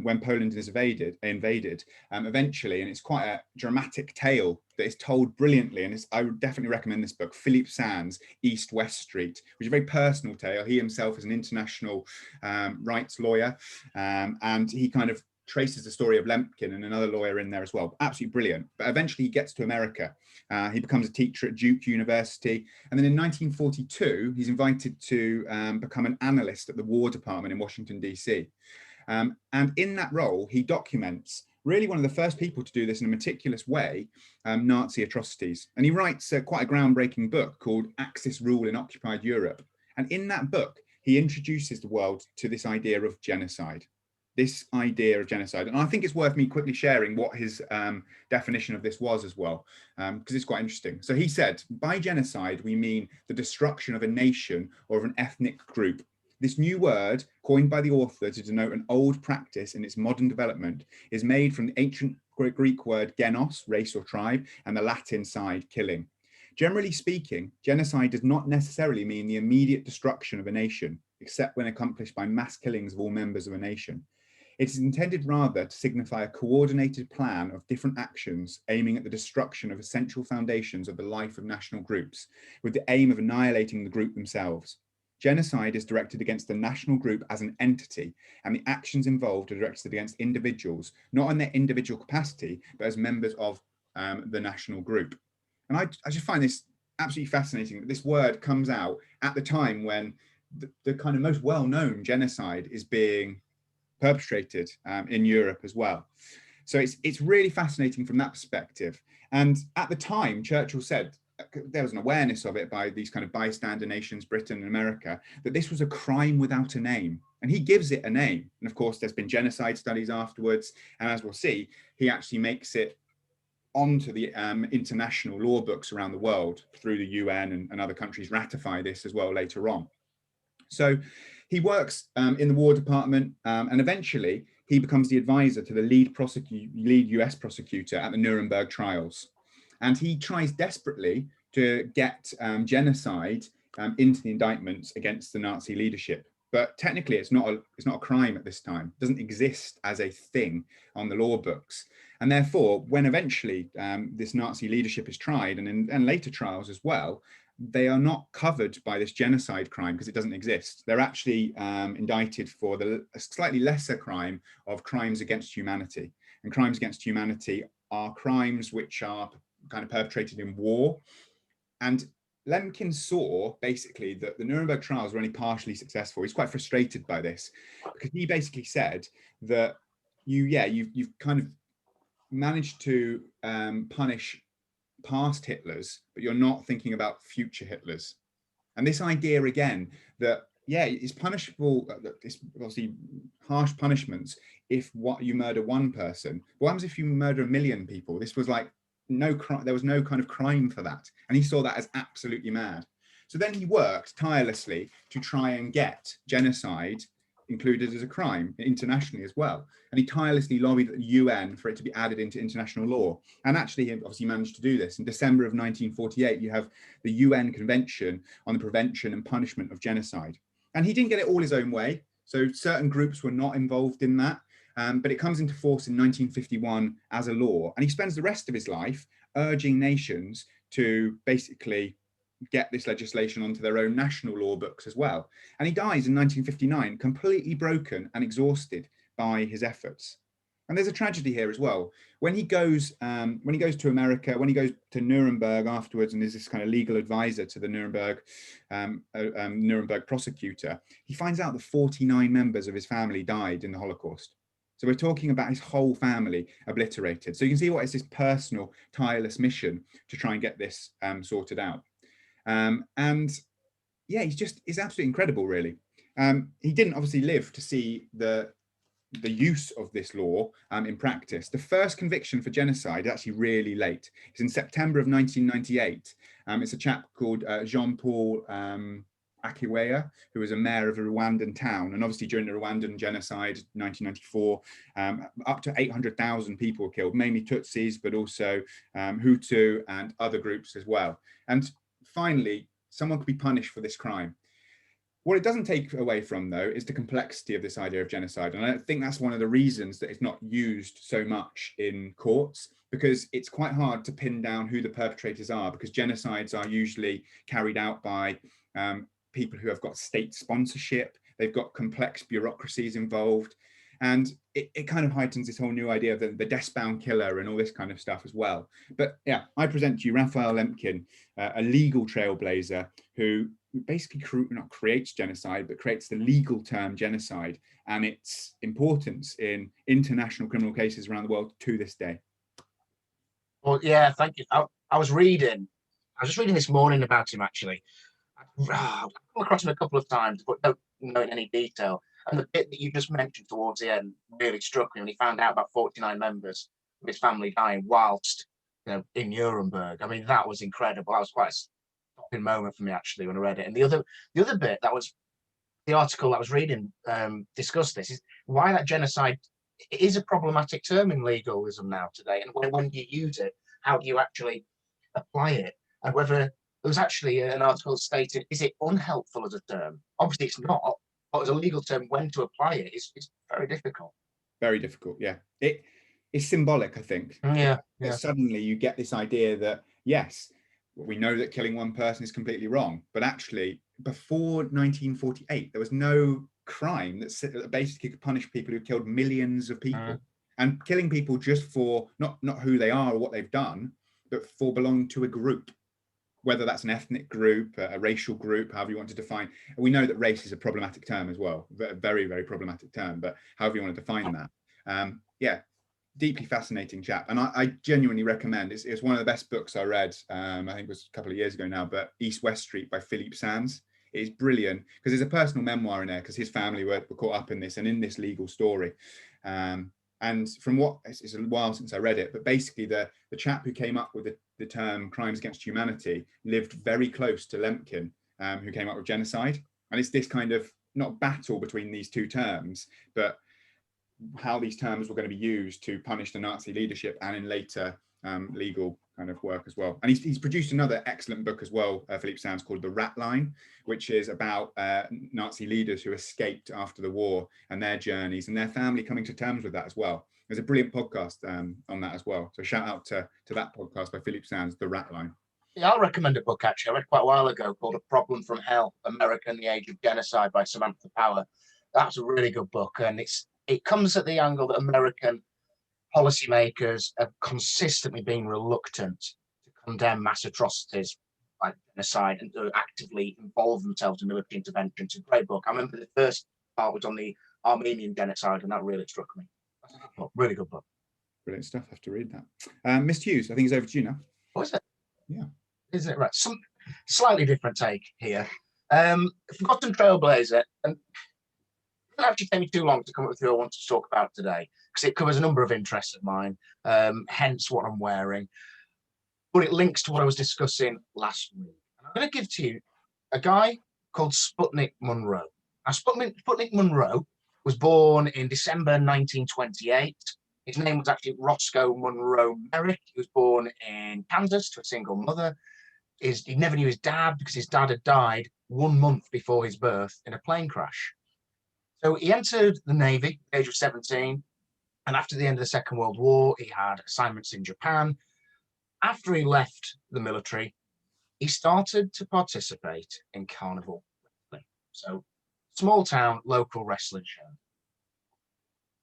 when Poland is invaded, eventually, and it's quite a dramatic tale that is told brilliantly, and I would definitely recommend this book, Philippe Sands' East-West Street, which is a very personal tale. He himself is an international rights lawyer, and he kind of traces the story of Lemkin and another lawyer in there as well. Absolutely brilliant. But eventually he gets to America. He becomes a teacher at Duke University. And then in 1942, he's invited to become an analyst at the War Department in Washington, DC. And in that role, he documents, really one of the first people to do this in a meticulous way, Nazi atrocities. And he writes quite a groundbreaking book called Axis Rule in Occupied Europe. And in that book, he introduces the world to this idea of genocide. This idea of genocide. And I think it's worth me quickly sharing what his definition of this was as well, because it's quite interesting. So he said, by genocide, we mean the destruction of a nation or of an ethnic group. This new word, coined by the author to denote an old practice in its modern development, is made from the ancient Greek word genos, race or tribe, and the Latin side, killing. Generally speaking, genocide does not necessarily mean the immediate destruction of a nation, except when accomplished by mass killings of all members of a nation. It is intended rather to signify a coordinated plan of different actions aiming at the destruction of essential foundations of the life of national groups, with the aim of annihilating the group themselves. Genocide is directed against the national group as an entity, and the actions involved are directed against individuals, not in their individual capacity, but as members of the national group. And I just find this absolutely fascinating that this word comes out at the time when the kind of most well-known genocide is being perpetrated in Europe as well. So it's really fascinating from that perspective. And at the time, Churchill said, there was an awareness of it by these kind of bystander nations, Britain and America, that this was a crime without a name. And he gives it a name. And of course, there's been genocide studies afterwards. And as we'll see, he actually makes it onto the international law books around the world through the UN, and other countries ratify this as well later on. So he works in the War Department, and eventually he becomes the advisor to the lead US prosecutor at the Nuremberg trials. And he tries desperately to get genocide into the indictments against the Nazi leadership. But technically, it's not a crime at this time. It doesn't exist as a thing on the law books. And therefore, when eventually this Nazi leadership is tried, and in later trials as well, they are not covered by this genocide crime because it doesn't exist. They're actually indicted for the slightly lesser crime of crimes against humanity. And crimes against humanity are crimes which are kind of perpetrated in war. And Lemkin saw basically that the Nuremberg trials were only partially successful. He's quite frustrated by this because he basically said that you've kind of managed to punish past Hitlers, but you're not thinking about future Hitlers. And this idea again that, it's punishable, it's obviously harsh punishments if you murder one person. What happens if you murder 1 million people? This was like no crime, there was no kind of crime for that. And he saw that as absolutely mad. So then he worked tirelessly to try and get genocide included as a crime internationally as well. And he tirelessly lobbied at the UN for it to be added into international law. And actually, he obviously managed to do this. In December of 1948, you have the UN Convention on the Prevention and Punishment of Genocide. And he didn't get it all his own way. So certain groups were not involved in that, but it comes into force in 1951 as a law. And he spends the rest of his life urging nations to basically get this legislation onto their own national law books as well. And he dies in 1959, completely broken and exhausted by his efforts. And there's a tragedy here as well. When he goes to America, when he goes to Nuremberg afterwards, and is this kind of legal advisor to the Nuremberg prosecutor, he finds out that 49 members of his family died in the Holocaust. So we're talking about his whole family obliterated. So you can see what is this personal, tireless mission to try and get this sorted out. And yeah, he's absolutely incredible, really. He didn't obviously live to see the use of this law in practice. The first conviction for genocide is actually really late. It's in September of 1998. It's a chap called Jean-Paul a.k.a, who was a mayor of a Rwandan town. And obviously during the Rwandan genocide, 1994, up to 800,000 people were killed, mainly Tutsis, but also Hutu and other groups as well. And finally, someone could be punished for this crime. What it doesn't take away from, though, is the complexity of this idea of genocide. And I think that's one of the reasons that it's not used so much in courts, because it's quite hard to pin down who the perpetrators are, because genocides are usually carried out by people who have got state sponsorship. They've got complex bureaucracies involved. And it kind of heightens this whole new idea of the death-bound killer and all this kind of stuff as well. But yeah, I present to you Raphael Lemkin, a legal trailblazer who basically not creates genocide, but creates the legal term genocide and its importance in international criminal cases around the world to this day. Well, yeah, thank you. I was just reading this morning about him, actually. I've come across him a couple of times, but don't know in any detail. And the bit that you just mentioned towards the end really struck me when he found out about 49 members of his family dying whilst, in Nuremberg. I mean, that was incredible. That was quite a stopping moment for me, actually, when I read it. And the other bit, that was the article I was reading, discussed this, is why that genocide is a problematic term in legalism now today. And when you use it, how do you actually apply it? And whether there was actually an article stated, is it unhelpful as a term? Obviously, it's not. But as a legal term, when to apply it is very difficult. Very difficult, yeah. It's symbolic, I think. Yeah. Suddenly you get this idea that, yes, we know that killing one person is completely wrong, but actually before 1948, there was no crime that basically could punish people who killed millions of people. And killing people just for not who they are or what they've done, but for belonging to a group, whether that's an ethnic group, a racial group, however you want to define. We know that race is a problematic term as well, a very, very problematic term, but however you want to define that. Yeah, deeply fascinating chap. And I genuinely recommend, it's one of the best books I read, I think it was a couple of years ago now, but East West Street by Philippe Sands. It is brilliant because there's a personal memoir in there because his family were caught up in this and in this legal story. And from what, it's a while since I read it, but basically the chap who came up with the term crimes against humanity lived very close to Lemkin, who came up with genocide. And it's this kind of, not battle between these two terms, but how these terms were going to be used to punish the Nazi leadership and in later legal kind of work as well. And he's produced another excellent book as well, Philippe Sands, called The Rat Line, which is about Nazi leaders who escaped after the war and their journeys and their family coming to terms with that as well. There's a brilliant podcast on that as well. So shout out to that podcast by Philippe Sands, The Rat Line. Yeah, I'll recommend a book, actually. I read quite a while ago called A Problem from Hell, America in the Age of Genocide by Samantha Power. That's a really good book. And it comes at the angle that American policymakers have consistently been reluctant to condemn mass atrocities like genocide and to actively involve themselves in military intervention. It's a great book. I remember the first part was on the Armenian genocide, and that really struck me. That's a good book, really good book. Brilliant stuff. I have to read that. Mr. Hughes, I think it's over to you now. Oh, is it? Yeah. Isn't it? Right. Some slightly different take here. Forgotten Trailblazer, and it didn't actually take me too long to come up with who I wanted to talk about today, because it covers a number of interests of mine, hence what I'm wearing. But it links to what I was discussing last week. And I'm going to give to you a guy called Sputnik Monroe. Now, Sputnik Monroe was born in December 1928. His name was actually Roscoe Monroe Merrick. He was born in Kansas to a single mother. He never knew his dad because his dad had died 1 month before his birth in a plane crash. So he entered the Navy at the age of 17, and after the end of the Second World War, he had assignments in Japan. After he left the military, he started to participate in carnival wrestling. So, small town, local wrestling show.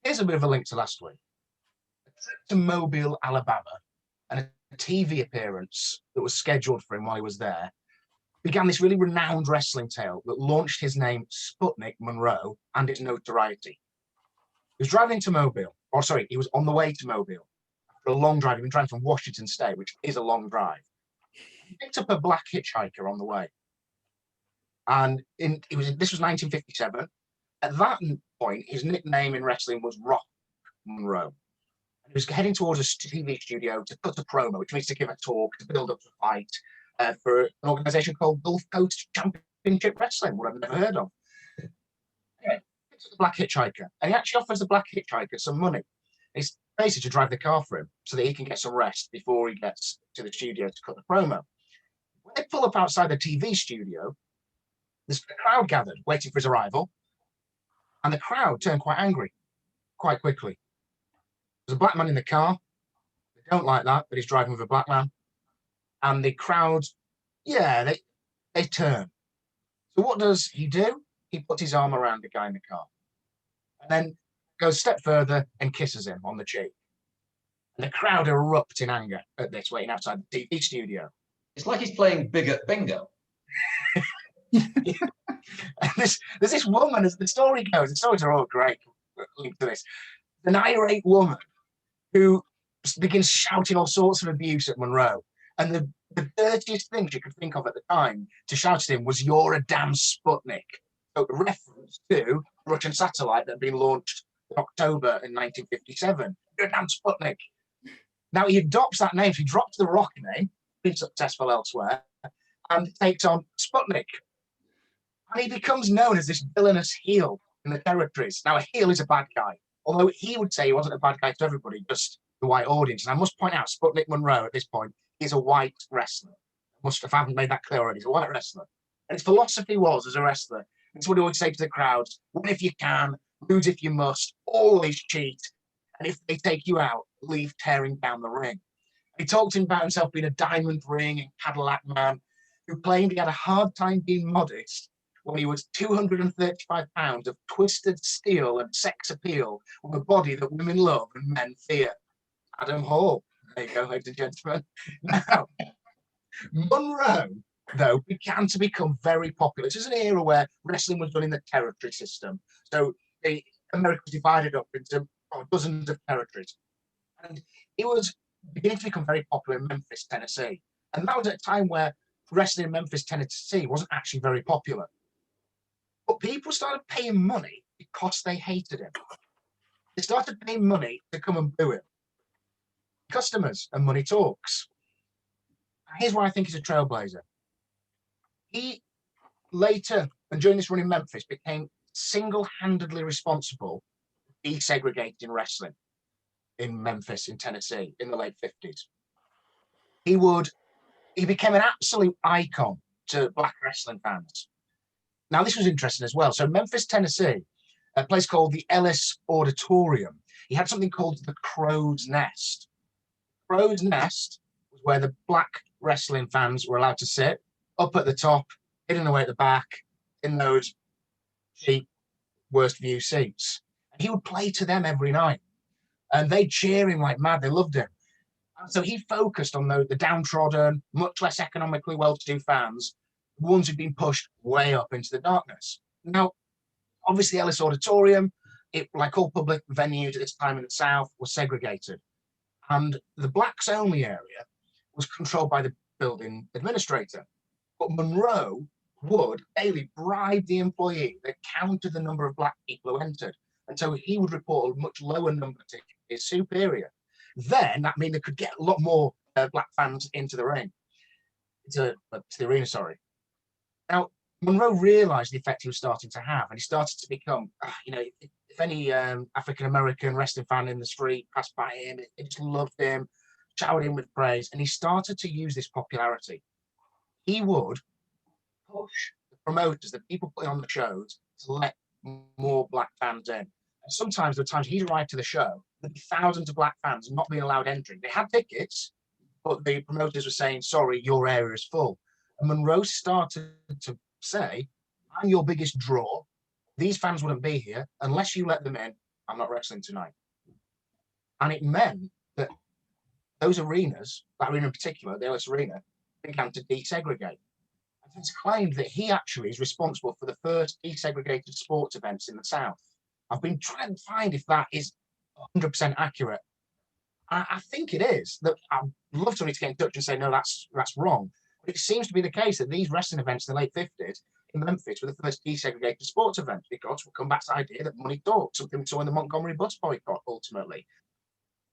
Here's a bit of a link to last week. A trip to Mobile, Alabama, and a TV appearance that was scheduled for him while he was there began this really renowned wrestling tale that launched his name Sputnik Monroe and its notoriety. He was driving to Mobile, or sorry, he was on the way to Mobile after a long drive. He'd been driving from Washington State, which is a long drive. He picked up a black hitchhiker on the way. And this was 1957. At that point, his nickname in wrestling was Rock Monroe. He was heading towards a TV studio to cut a promo, which means to give a talk, to build up the fight for an organization called Gulf Coast Championship Wrestling, what I've never heard of. Anyway, it's the black hitchhiker, and he actually offers the black hitchhiker some money. It's basically to drive the car for him so that he can get some rest before he gets to the studio to cut the promo. When they pull up outside the TV studio, there's a crowd gathered waiting for his arrival, and the crowd turned quite angry quite quickly. There's a black man in the car. They don't like that he's driving with a black man. And the crowd, yeah, they turn. So what does he do? He puts his arm around the guy in the car and then goes a step further and kisses him on the cheek. And the crowd erupt in anger at this, waiting outside the TV studio. It's like he's playing bigot bingo. And there's this woman, as the story goes, the stories are all great, linked to this, an irate woman who begins shouting all sorts of abuse at Monroe. And the dirtiest thing she could think of at the time to shout at him was, "You're a damn Sputnik." So a reference to the Russian satellite that had been launched in October in 1957. "You're a damn Sputnik." Now he adopts that name. So he drops the Rock name, been successful elsewhere, and takes on Sputnik. And he becomes known as this villainous heel in the territories. Now, a heel is a bad guy, although he would say he wasn't a bad guy to everybody, just the white audience. And I must point out, Sputnik Monroe at this point is a white wrestler. If I haven't made that clear already, he's a white wrestler. And his philosophy was, as a wrestler, it's what he would say to the crowds: win if you can, lose if you must, always cheat. And if they take you out, leave tearing down the ring. He talked about himself being a diamond ring and Cadillac man who claimed he had a hard time being modest when he was 235 pounds of twisted steel and sex appeal with a body that women love and men fear. Adam Hall. There you go, ladies and gentlemen. Now, Monroe, though, began to become very popular. This is an era where wrestling was done in the territory system. So America was divided up into dozens of territories. And he was beginning to become very popular in Memphis, Tennessee. And that was at a time where wrestling in Memphis, Tennessee wasn't actually very popular. But people started paying money because they hated him. They started paying money to come and boo him. Customers and money talks. Here's why I think he's a trailblazer. He later, and during this run in Memphis, became single-handedly responsible for desegregating wrestling in Memphis, in Tennessee, in the late 50s. He became an absolute icon to black wrestling fans. Now, this was interesting as well. So Memphis, Tennessee, a place called the Ellis Auditorium, he had something called the Crow's Nest. Crow's Nest was where the black wrestling fans were allowed to sit, up at the top, hidden away at the back, in those cheap, worst view seats. And he would play to them every night. And they cheer him like mad. They loved him. And so he focused on the downtrodden, much less economically well-to-do fans, the ones who'd been pushed way up into the darkness. Now, obviously, Ellis Auditorium, like all public venues at this time in the South, was segregated. And the blacks-only area was controlled by the building administrator. But Monroe would daily bribe the employee that counted the number of black people who entered. And so he would report a much lower number to his superior. Then that meant they could get a lot more black fans into the ring, to the arena, sorry. Now, Monroe realized the effect he was starting to have, and he started to become, if any African-American wrestling fan in the street passed by him, it just loved him, showered him with praise, and he started to use this popularity. He would push the promoters, the people putting on the shows, to let more black fans in. And sometimes there were times he'd arrive to the show, there'd be thousands of black fans not being allowed entry. They had tickets, but the promoters were saying, sorry, your area is full. And Monroe started to say, I'm your biggest draw. These fans wouldn't be here unless you let them in. I'm not wrestling tonight. And it meant that those arenas, that arena in particular, the Ellis Arena, began to desegregate. And it's claimed that he actually is responsible for the first desegregated sports events in the South. I've been trying to find if that is 100% accurate. I think it is. That I'd love to get in touch and say, no, that's wrong. But it seems to be the case that these wrestling events in the late 50s in Memphis were the first desegregated sports events, because we'll come back to the idea that money talks, something we saw in the Montgomery bus boycott, ultimately.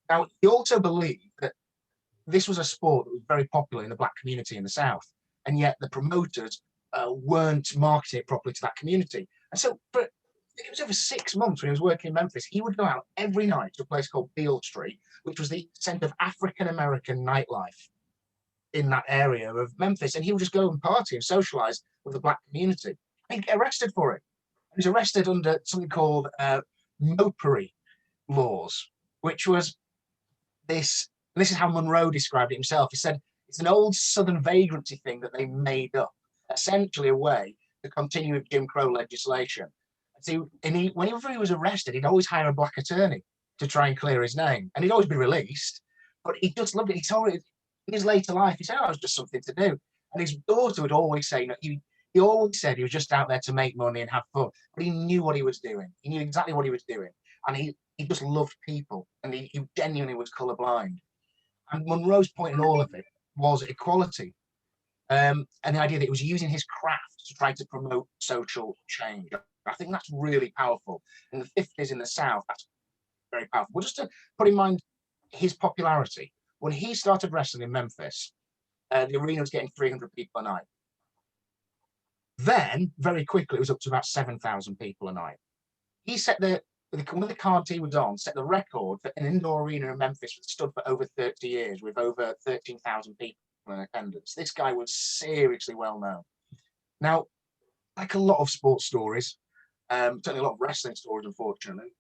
Now, he also believed that this was a sport that was very popular in the black community in the South, and yet the promoters weren't marketing it properly to that community. And so it was over 6 months when he was working in Memphis. He would go out every night to a place called Beale Street, which was the centre of African-American nightlife in that area of Memphis. And he would just go and party and socialise with the black community. And he'd get arrested for it. He was arrested under something called mopery laws, which was this is how Monroe described it himself. He said, it's an old Southern vagrancy thing that they made up, essentially a way to continue with Jim Crow legislation. So, whenever he was arrested, he'd always hire a black attorney to try and clear his name, and he'd always be released. But he just loved it. He told it in his later life. He said, "Oh, it was just something to do." And his daughter would always say, he always said he was just out there to make money and have fun, but he knew what he was doing. He knew exactly what he was doing, and he just loved people, and he genuinely was colorblind. And Monroe's point in all of it was equality, and the idea that he was using his craft to try to promote social change. I think that's really powerful. In the 50s in the South, that's very powerful. Well, just to put in mind his popularity, when he started wrestling in Memphis, the arena was getting 300 people a night. Then, very quickly, it was up to about 7,000 people a night. He set when the card he was on, set the record for an indoor arena in Memphis that stood for over 30 years with over 13,000 people in attendance. This guy was seriously well known. Now, like a lot of sports stories, certainly a lot of wrestling stories, unfortunately,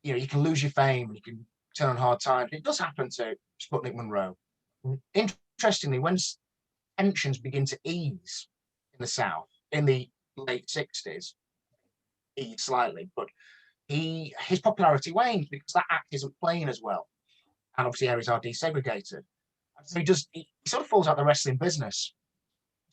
you can lose your fame and you can turn on hard times. It does happen to Sputnik Monroe. Interestingly, when tensions begin to ease in the South in the late 60s, ease slightly, but his popularity wanes because that act isn't playing as well, and obviously areas are desegregated. And so he sort of falls out the wrestling business,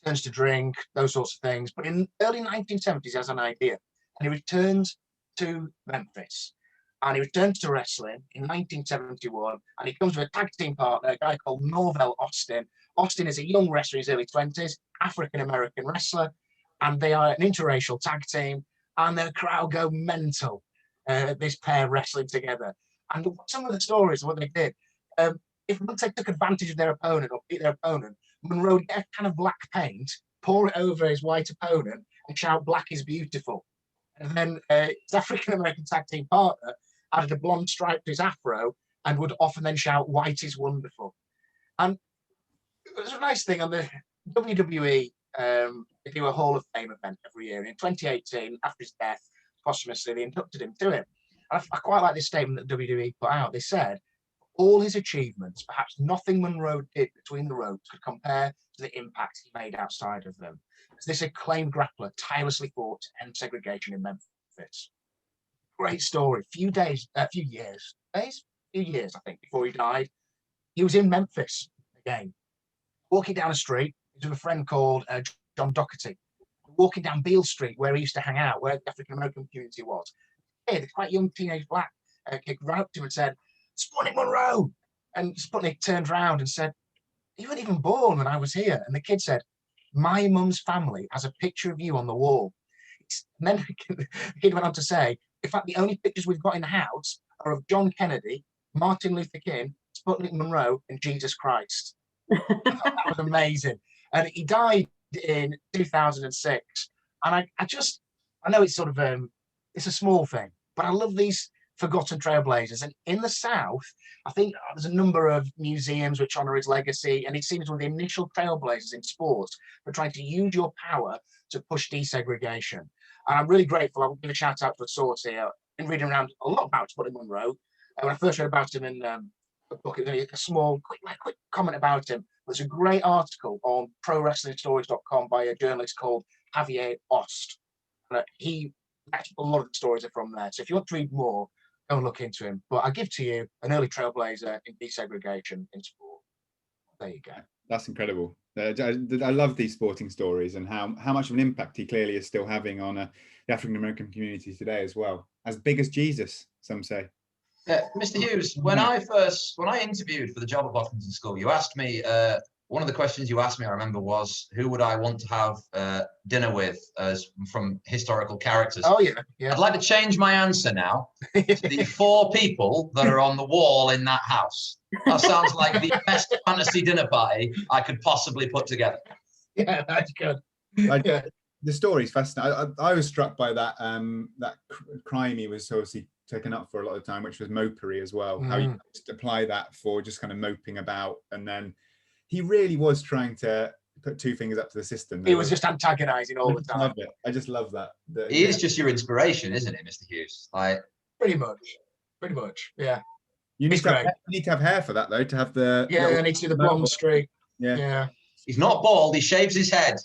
turns to drink, those sorts of things. But in the early 1970s, he has an idea, and he returns to Memphis, and he returns to wrestling in 1971, and he comes with a tag team partner, a guy called Norvell Austin. Austin is a young wrestler in his early 20s, African-American wrestler, and they are an interracial tag team, and the crowd go mental. This pair wrestling together. And some of the stories of what they did, once they took advantage of their opponent or beat their opponent, Monroe would get a can of black paint, pour it over his white opponent, and shout, "Black is beautiful." And then his African-American tag team partner added a blonde stripe to his afro and would often then shout, "White is wonderful." And it was a nice thing on the WWE. They do a Hall of Fame event every year. In 2018, after his death, posthumously, they inducted him to it. And I quite like this statement that WWE put out. They said, all his achievements, perhaps nothing Monroe did between the ropes could compare to the impact he made outside of them. As this acclaimed grappler tirelessly fought to end segregation in Memphis. Great story. Few years, I think, before he died, he was in Memphis again, walking down a street. He was with a friend called John Doherty, walking down Beale Street, where he used to hang out, where the African-American community was. The quite young teenage black kid ran up to him and said, "Sputnik Monroe!" And Sputnik turned around and said, "You weren't even born when I was here." And the kid said, "My mum's family has a picture of you on the wall." And then the kid went on to say, "In fact, the only pictures we've got in the house are of John Kennedy, Martin Luther King, Sputnik Monroe, and Jesus Christ." That was amazing. And he died in 2006. And I know it's sort of, it's a small thing, but I love these forgotten trailblazers. And in the South, I think there's a number of museums which honor his legacy. And he seems one of the initial trailblazers in sports for trying to use your power to push desegregation. And I'm really grateful. I'll give a shout out to a source here. I've been reading around a lot about Buddy Munro. And when I first read about him in a book, it was only a small, quick comment about him. There's a great article on prowrestlingstories.com by a journalist called Javier Ost. And he, actually, a lot of the stories are from there. So if you want to read more, go and look into him. But I give to you an early trailblazer in desegregation in sport. There you go. That's incredible. I love these sporting stories and how much of an impact he clearly is still having on the African American community today as well. As big as Jesus, some say. Mr. Hughes, when I interviewed for the job at Boston School, you asked me, one of the questions you asked me, I remember, was who would I want to have dinner with from historical characters? Oh, yeah. I'd like to change my answer now to the 4 people that are on the wall in that house. That sounds like the best fantasy dinner party I could possibly put together. Yeah, that's good. The story's fascinating. I was struck by that crime he was obviously taken up for a lot of time, which was mopery as well. How you just apply that for just kind of moping about, and then he really was trying to put 2 fingers up to the system. He was just antagonizing all the time. I just love that. He is just your inspiration, isn't it, Mr. Hughes? Pretty much, yeah. You need to have hair for that, though, to have the... Yeah, I need to do the blonde streak. Yeah. He's not bald, he shaves his head.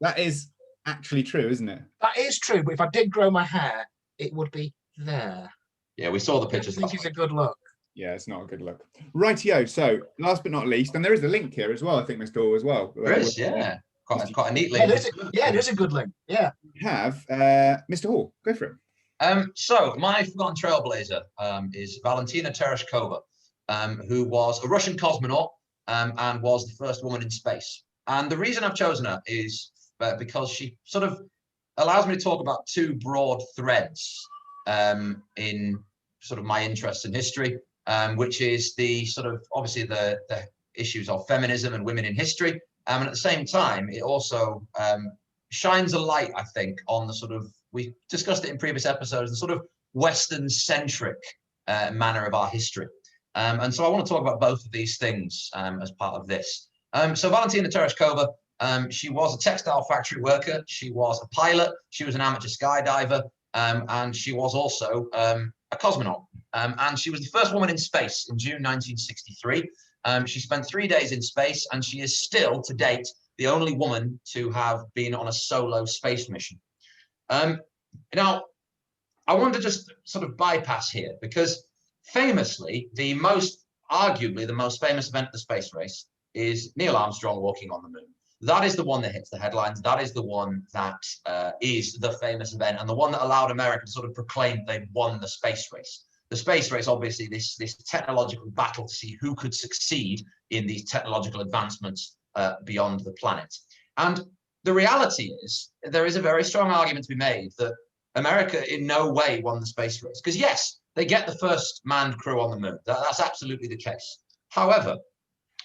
That is actually true, isn't it? That is true, but if I did grow my hair, it would be there. Yeah, we saw the pictures. I think it's a good look. Yeah, it's not a good look. Rightio. So, last but not least, and there is a link here as well, I think, Mr. Hall, as well. There is, yeah. Quite a neat link. There's a good link. Yeah. We have Mr. Hall. Go for it. So my forgotten trailblazer is Valentina Tereshkova, who was a Russian cosmonaut and was the first woman in space. And the reason I've chosen her is because she sort of allows me to talk about 2 broad threads in sort of my interests in history, which is the sort of obviously the issues of feminism and women in history. And at the same time, it also shines a light, I think, on the sort of, we discussed it in previous episodes, the sort of Western-centric manner of our history. And so I want to talk about both of these things as part of this. So Valentina Tereshkova, she was a textile factory worker, she was a pilot, she was an amateur skydiver, and she was also a cosmonaut. And she was the first woman in space in June 1963. She spent 3 days in space, and she is still, to date, the only woman to have been on a solo space mission. Now, I want to just sort of bypass here, because famously, arguably the most famous event of the space race is Neil Armstrong walking on the moon. That is the one that hits the headlines. That is the one that is the famous event, and the one that allowed America to sort of proclaim they won the space race. The space race, obviously, this technological battle to see who could succeed in these technological advancements beyond the planet. And the reality is, there is a very strong argument to be made that America in no way won the space race. Because yes, they get the first manned crew on the moon. That's absolutely the case. However,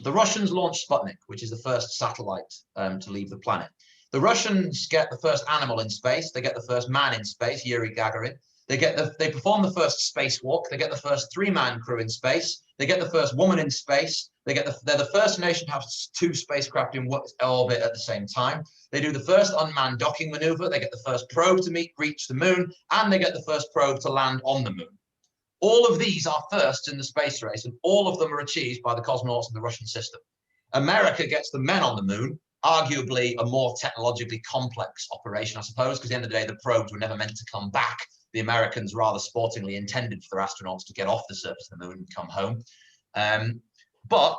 the Russians launched Sputnik, which is the first satellite to leave the planet. The Russians get the first animal in space. They get the first man in space, Yuri Gagarin. They perform the first spacewalk. They get the first 3-man crew in space. They get the first woman in space. They're the first nation to have 2 spacecraft in orbit at the same time. They do the first unmanned docking maneuver. They get the first probe to reach the moon, and they get the first probe to land on the moon. All of these are firsts in the space race, and all of them are achieved by the cosmonauts in the Russian system. America gets the men on the moon, arguably a more technologically complex operation, I suppose, because at the end of the day, the probes were never meant to come back. The Americans rather sportingly intended for their astronauts to get off the surface of the moon and come home. But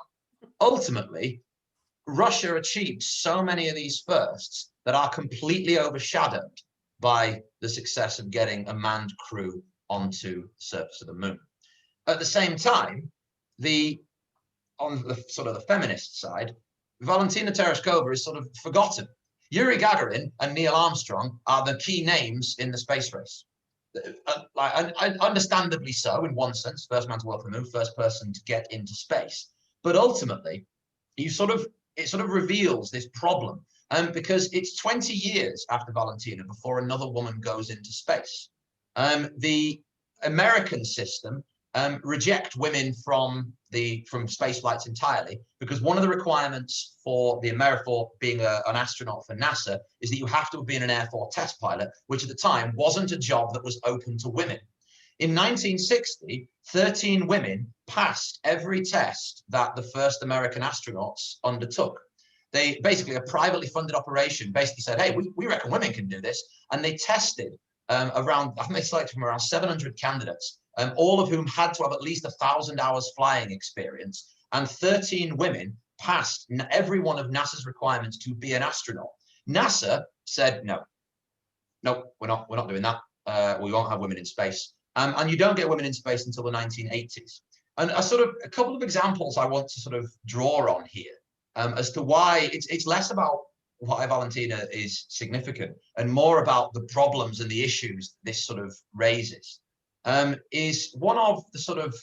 ultimately, Russia achieved so many of these firsts that are completely overshadowed by the success of getting a manned crew onto the surface of the moon. At the same time, on the sort of the feminist side, Valentina Tereshkova is sort of forgotten. Yuri Gagarin and Neil Armstrong are the key names in the space race. Understandably so, in one sense, first man to walk on the moon, first person to get into space. But ultimately, it sort of reveals this problem, because it's 20 years after Valentina before another woman goes into space. The American system reject women from space flights entirely, because one of the requirements for being an astronaut for NASA is that you have to have been an Air Force test pilot, which at the time wasn't a job that was open to women. In 1960, 13 women passed every test that the first American astronauts undertook. They basically, a privately funded operation basically said, hey, we reckon women can do this. And they tested I think they selected from around 700 candidates, all of whom had to have at least 1,000 hours flying experience. And 13 women passed every one of NASA's requirements to be an astronaut. NASA said, no, we're not doing that. We won't have women in space. And you don't get women in space until the 1980s. And a couple of examples I want to sort of draw on here as to why it's less about why Valentina is significant and more about the problems and the issues this sort of raises. Is one of the sort of,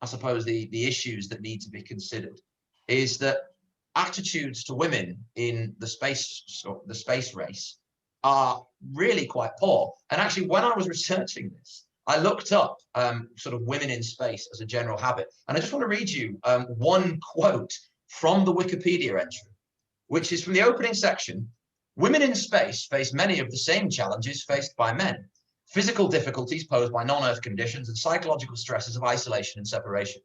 I suppose, the issues that need to be considered is that attitudes to women in the space race are really quite poor. And actually, when I was researching this, I looked up sort of women in space as a general habit. And I just want to read you one quote from the Wikipedia entry, which is from the opening section. Women in space face many of the same challenges faced by men. Physical difficulties posed by non-Earth conditions and psychological stresses of isolation and separation.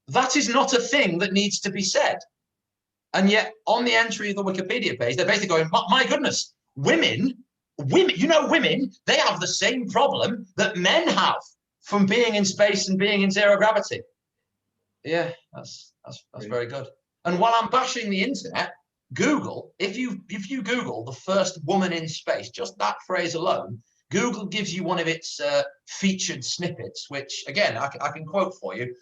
That is not a thing that needs to be said. And yet on the entry of the Wikipedia page, they're basically going, my goodness, women, women, they have the same problem that men have from being in space and being in zero gravity. Yeah, that's very good. And while I'm bashing the internet, Google, if you Google the first woman in space, just that phrase alone, Google gives you one of its featured snippets, which again, I can quote for you.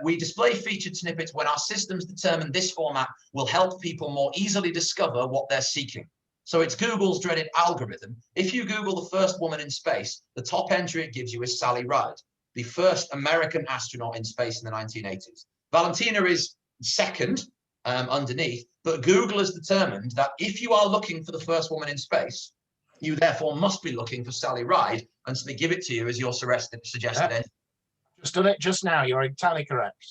We display featured snippets when our systems determine this format will help people more easily discover what they're seeking. So it's Google's dreaded algorithm. If you Google the first woman in space, the top entry it gives you is Sally Ride, the first American astronaut in space in the 1980s. Valentina is second underneath, but Google has determined that if you are looking for the first woman in space, you therefore must be looking for Sally Ride, and so they give it to you as your suggested entry. Just done it just now, you're entirely correct.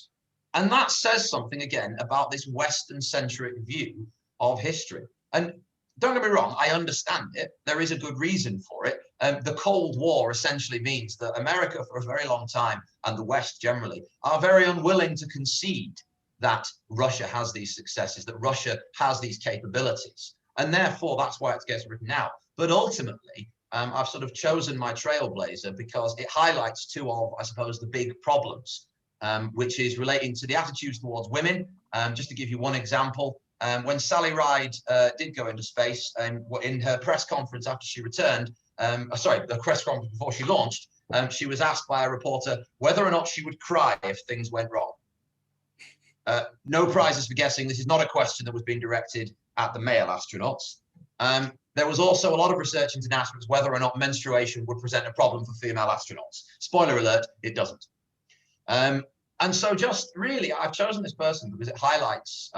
And that says something again about this Western-centric view of history. And don't get me wrong, I understand it. There is a good reason for it. The Cold War essentially means that America for a very long time, and the West generally, are very unwilling to concede that Russia has these successes, that Russia has these capabilities. And therefore, that's why it gets written out. But ultimately, I've sort of chosen my Trailblazer because it highlights two of, I suppose, the big problems, which is relating to the attitudes towards women. Just to give you one example, when Sally Ride did go into space, in her press conference after she returned, the press conference before she launched, she was asked by a reporter whether or not she would cry if things went wrong. No prizes for guessing. This is not a question that was being directed at the male astronauts. There was also a lot of research into NASA as whether or not menstruation would present a problem for female astronauts. Spoiler alert, it doesn't. And so just really, I've chosen this person because it highlights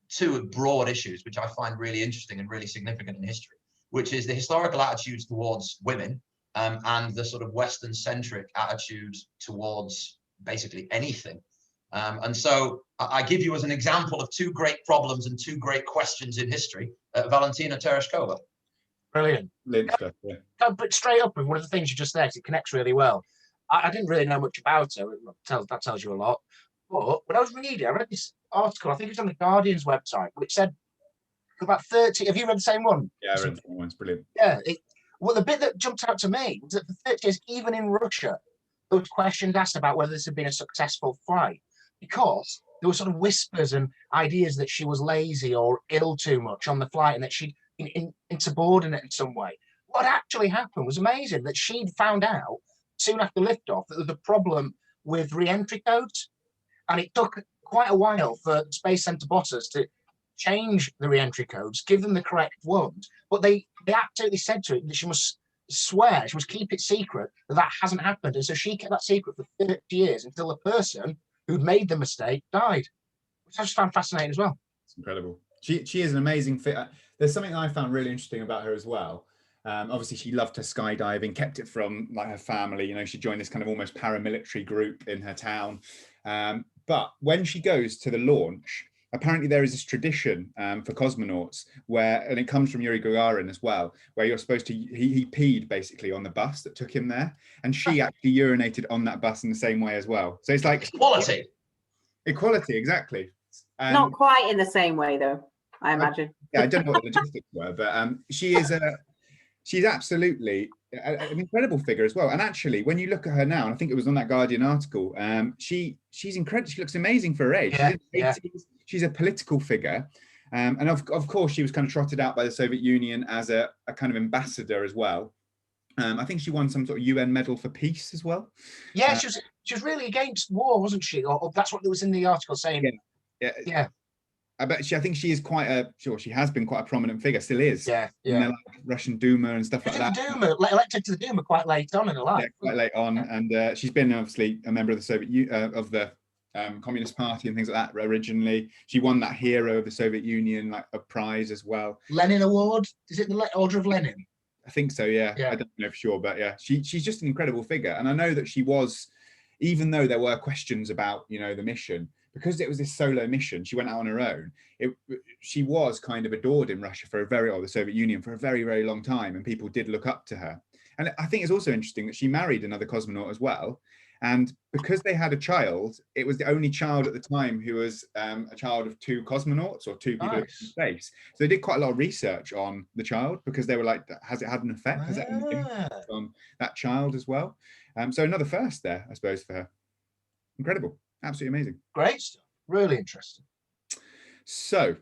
two broad issues, which I find really interesting and really significant in history, which is the historical attitudes towards women and the sort of Western-centric attitude towards basically anything. And so I give you as an example of two great problems and two great questions in history, Valentina Tereshkova. Brilliant. Stuff, yeah. But straight up with one of the things you just said, it connects really well. I didn't really know much about her. That tells you a lot. But when I was reading, I read this article, I think it was on the Guardian's website, which said about 30, have you read the same one? Yeah, I read the same one, it's brilliant. Yeah. Well, the bit that jumped out to me was that for 30 years, even in Russia, there was questions asked about whether this had been a successful flight, because there were sort of whispers and ideas that she was lazy or ill too much on the flight and that she'd been insubordinate in some way. What actually happened was amazing, that she'd found out soon after liftoff that there was a problem with re-entry codes. And it took quite a while for Space Center bosses to change the re-entry codes, give them the correct ones. But they absolutely said to her that she must swear, she must keep it secret, that hasn't happened. And so she kept that secret for 30 years until the person who'd made the mistake died, which I just found fascinating as well. It's incredible. She is an amazing fit. There's something I found really interesting about her as well. Obviously, she loved her skydiving, kept it from like her family. You know, she joined this kind of almost paramilitary group in her town. But when she goes to the launch, apparently there is this tradition for cosmonauts where, and it comes from Yuri Gagarin as well, where you're supposed to, he peed basically on the bus that took him there. And she actually urinated on that bus in the same way as well. So it's like equality, exactly. Not quite in the same way though, I imagine. I don't know what the logistics were, but she's absolutely an incredible figure as well. And actually, when you look at her now, and I think it was on that Guardian article, she's incredible. She looks amazing for her age. She's a political figure. And of course, she was kind of trotted out by the Soviet Union as a kind of ambassador as well. I think she won some sort of UN medal for peace as well. Yeah, she was really against war, wasn't she? Or that's what it was in the article saying. Yeah. I think she is she has been quite a prominent figure, still is. Yeah. In the, like, Russian Duma and stuff like that. Duma, elected to the Duma quite late on in her life. Yeah, quite late on, and she's been obviously a member of the Soviet of the Communist Party and things like that. Originally, she won that Hero of the Soviet Union a prize as well. Lenin Award, is it the Order of Lenin? I think so. Yeah. I don't know for sure, but yeah, she's just an incredible figure, and I know that she was, even though there were questions about the mission. Because it was this solo mission, she went out on her own. She was kind of adored in Russia or the Soviet Union for a very, very long time, and people did look up to her. And I think it's also interesting that she married another cosmonaut as well. And because they had a child, it was the only child at the time who was a child of two cosmonauts or two people in space. So they did quite a lot of research on the child because they were like, has it had an effect? Has it had an impact on that child as well? So another first there, I suppose, for her. Incredible. Absolutely amazing. Great stuff. Really interesting. So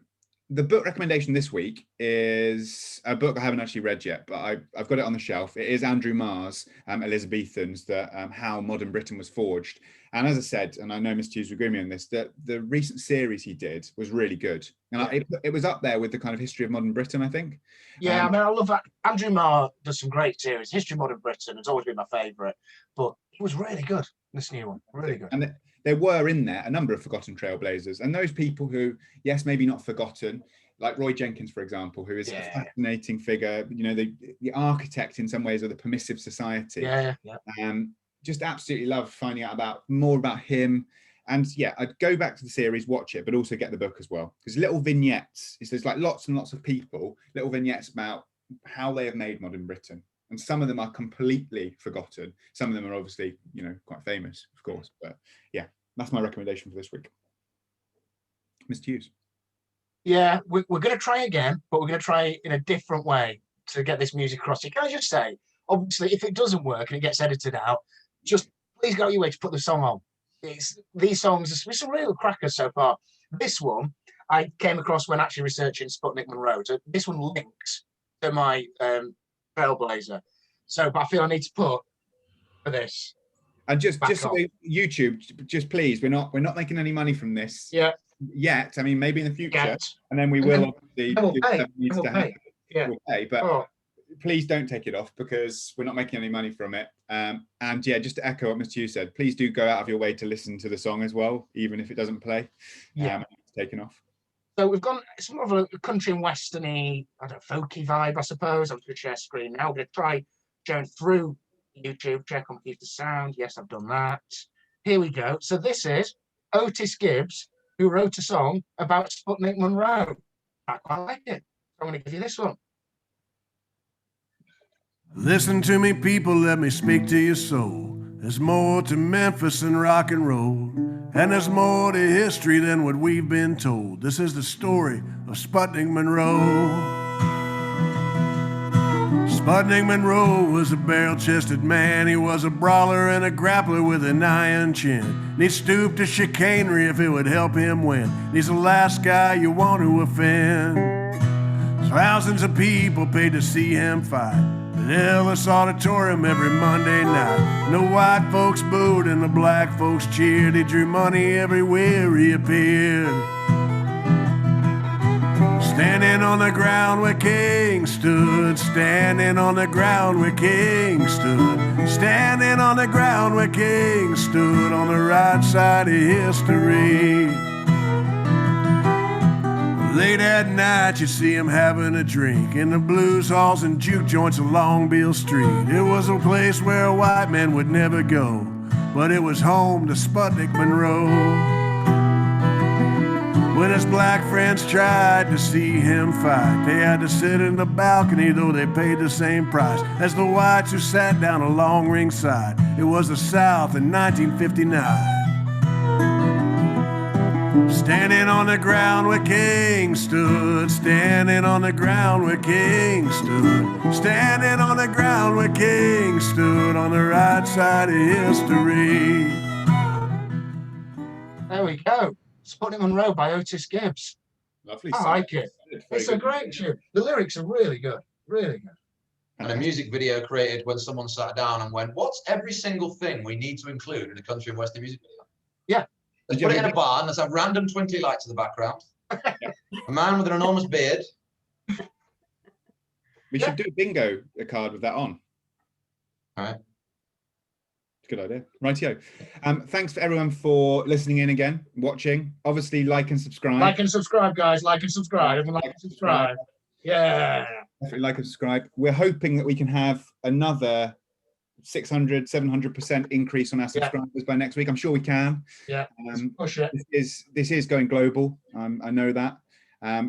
the book recommendation this week is a book I haven't actually read yet, but I've got it on the shelf. It is Andrew Marr's Elizabethans, How Modern Britain Was Forged. And as I said, and I know Mr. Hughes will agree with me on this, that the recent series he did was really good. And it was up there with the kind of history of modern Britain, I think. Yeah, I mean, I love that. Andrew Marr does some great series. History of Modern Britain has always been my favourite, but it was really good, this new one. Really good. And there were in there a number of forgotten trailblazers, and those people who, yes, maybe not forgotten, like Roy Jenkins, for example, who is a fascinating figure, the architect in some ways of the permissive society. Just absolutely love finding out more about him. And I'd go back to the series, watch it, but also get the book as well. Because little vignettes, there's like lots and lots of people, little vignettes about how they have made modern Britain. And some of them are completely forgotten. Some of them are obviously, quite famous, of course. But that's my recommendation for this week. Mr. Hughes. Yeah, we're going to try again, but we're going to try in a different way to get this music across. Can I just say, obviously, if it doesn't work and it gets edited out, just please go out your way to put the song on. These songs are some real crackers so far. This one I came across when actually researching Sputnik Monroe. So this one links to my Trailblazer. So, but I feel I need to put for this. And just so YouTube, just please, we're not making any money from this. Yet. I mean, maybe in the future, and then we will obviously pay. But please don't take it off because we're not making any money from it. And just to echo what Mr. Hughes said, please do go out of your way to listen to the song as well, even if it doesn't play. It's taken off. So we've gone, it's more of a country and westerny, folky vibe, I suppose. I'm going to share screen now. I'm going to try going through YouTube, check on keep the sound. Yes, I've done that. Here we go. So this is Otis Gibbs, who wrote a song about Sputnik Monroe. I quite like it. I'm going to give you this one. Listen to me, people, let me speak to your soul. There's more to Memphis than rock and roll, and there's more to history than what we've been told. This is the story of Sputnik Monroe. Sputnik Monroe was a barrel-chested man. He was a brawler and a grappler with an iron chin. And he stooped to chicanery if it would help him win. And he's the last guy you want to offend. Thousands of people paid to see him fight at Ellis Auditorium every Monday night. And the white folks booed and the black folks cheered. He drew money everywhere he appeared. Standing on the ground where King stood, standing on the ground where King stood, standing on the ground where King stood, on the right side of history. Late at night, you see him having a drink in the blues halls and juke joints along Beale Street. It was a place where a white man would never go, but it was home to Sputnik Monroe. When his black friends tried to see him fight, they had to sit in the balcony, though they paid the same price as the whites who sat down along ringside. It was the South in 1959. Standing on the ground where King stood, standing on the ground where King stood, standing on the ground where King stood, on the right side of history. There we go. Sputnik Monroe by Otis Gibbs. Lovely I song. like it. It's a Very great tune. The lyrics are really good. Really good. And a music video created when someone sat down and went, what's every single thing we need to include in a country and western music video? Yeah. Let's put it in a barn. Let's have random twinkly lights in the background. A man with an enormous beard. We should do a bingo card with that on. All right. Good idea. Rightio. Thanks for everyone for listening in again, watching. Obviously, like and subscribe. Like and subscribe, guys. Like and subscribe. Everyone like and subscribe. Yeah. Definitely like and subscribe. We're hoping that we can have another 600, 700% increase on our subscribers by next week. I'm sure we can. Yeah. Push it. This is going global. I know that.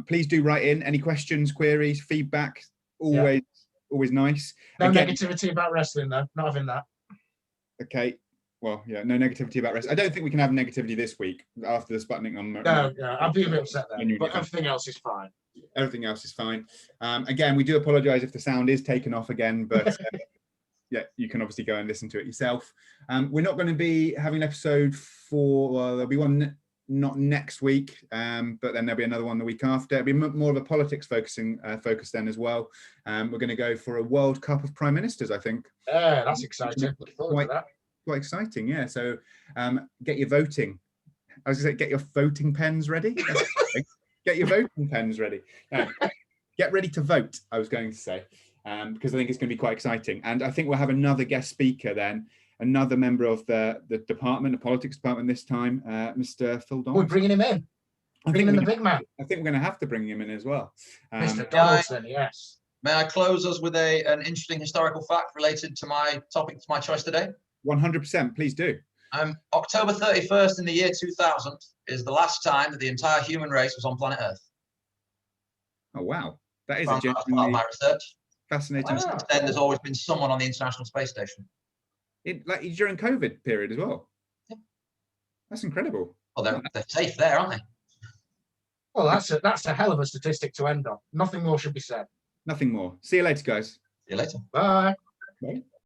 Please do write in any questions, queries, feedback. Always nice. No negativity about wrestling, though. Not having that. Okay. Well, yeah, no negativity about wrestling. I don't think we can have negativity this week after the Sputnik. No, I'll be a bit upset then. But everything else is fine. Everything else is fine. Again, we do apologise if the sound is taken off again, but yeah, you can obviously go and listen to it yourself. We're not going to be having an episode there'll be one not next week, but then there'll be another one the week after. It'll be more of a politics focus then as well. We're going to go for a World Cup of Prime Ministers, I think. Yeah, that's exciting. Looking forward to that. Quite exciting, yeah. So get your voting. I was going to say, get your voting pens ready. Get your voting pens ready. Get ready to vote, I was going to say, because I think it's going to be quite exciting. And I think we'll have another guest speaker then, another member of the department, the politics department this time, Mr. Phil Donaldson. We're bringing him in. Bringing in the big man. I think we're going to have to bring him in as well. Mr. Donaldson, yes. May I close us with an interesting historical fact related to my topic, to my choice today? 100%, please do. October 31st in the year 2000 is the last time that the entire human race was on planet Earth. Oh, wow. That is Part of my research. Fascinating. And since then, there's always been someone on the International Space Station. Like during COVID period as well. Yeah. That's incredible. Well, they're safe there, aren't they? Well, that's a hell of a statistic to end on. Nothing more should be said. Nothing more. See you later, guys. See you later. Bye. Bye.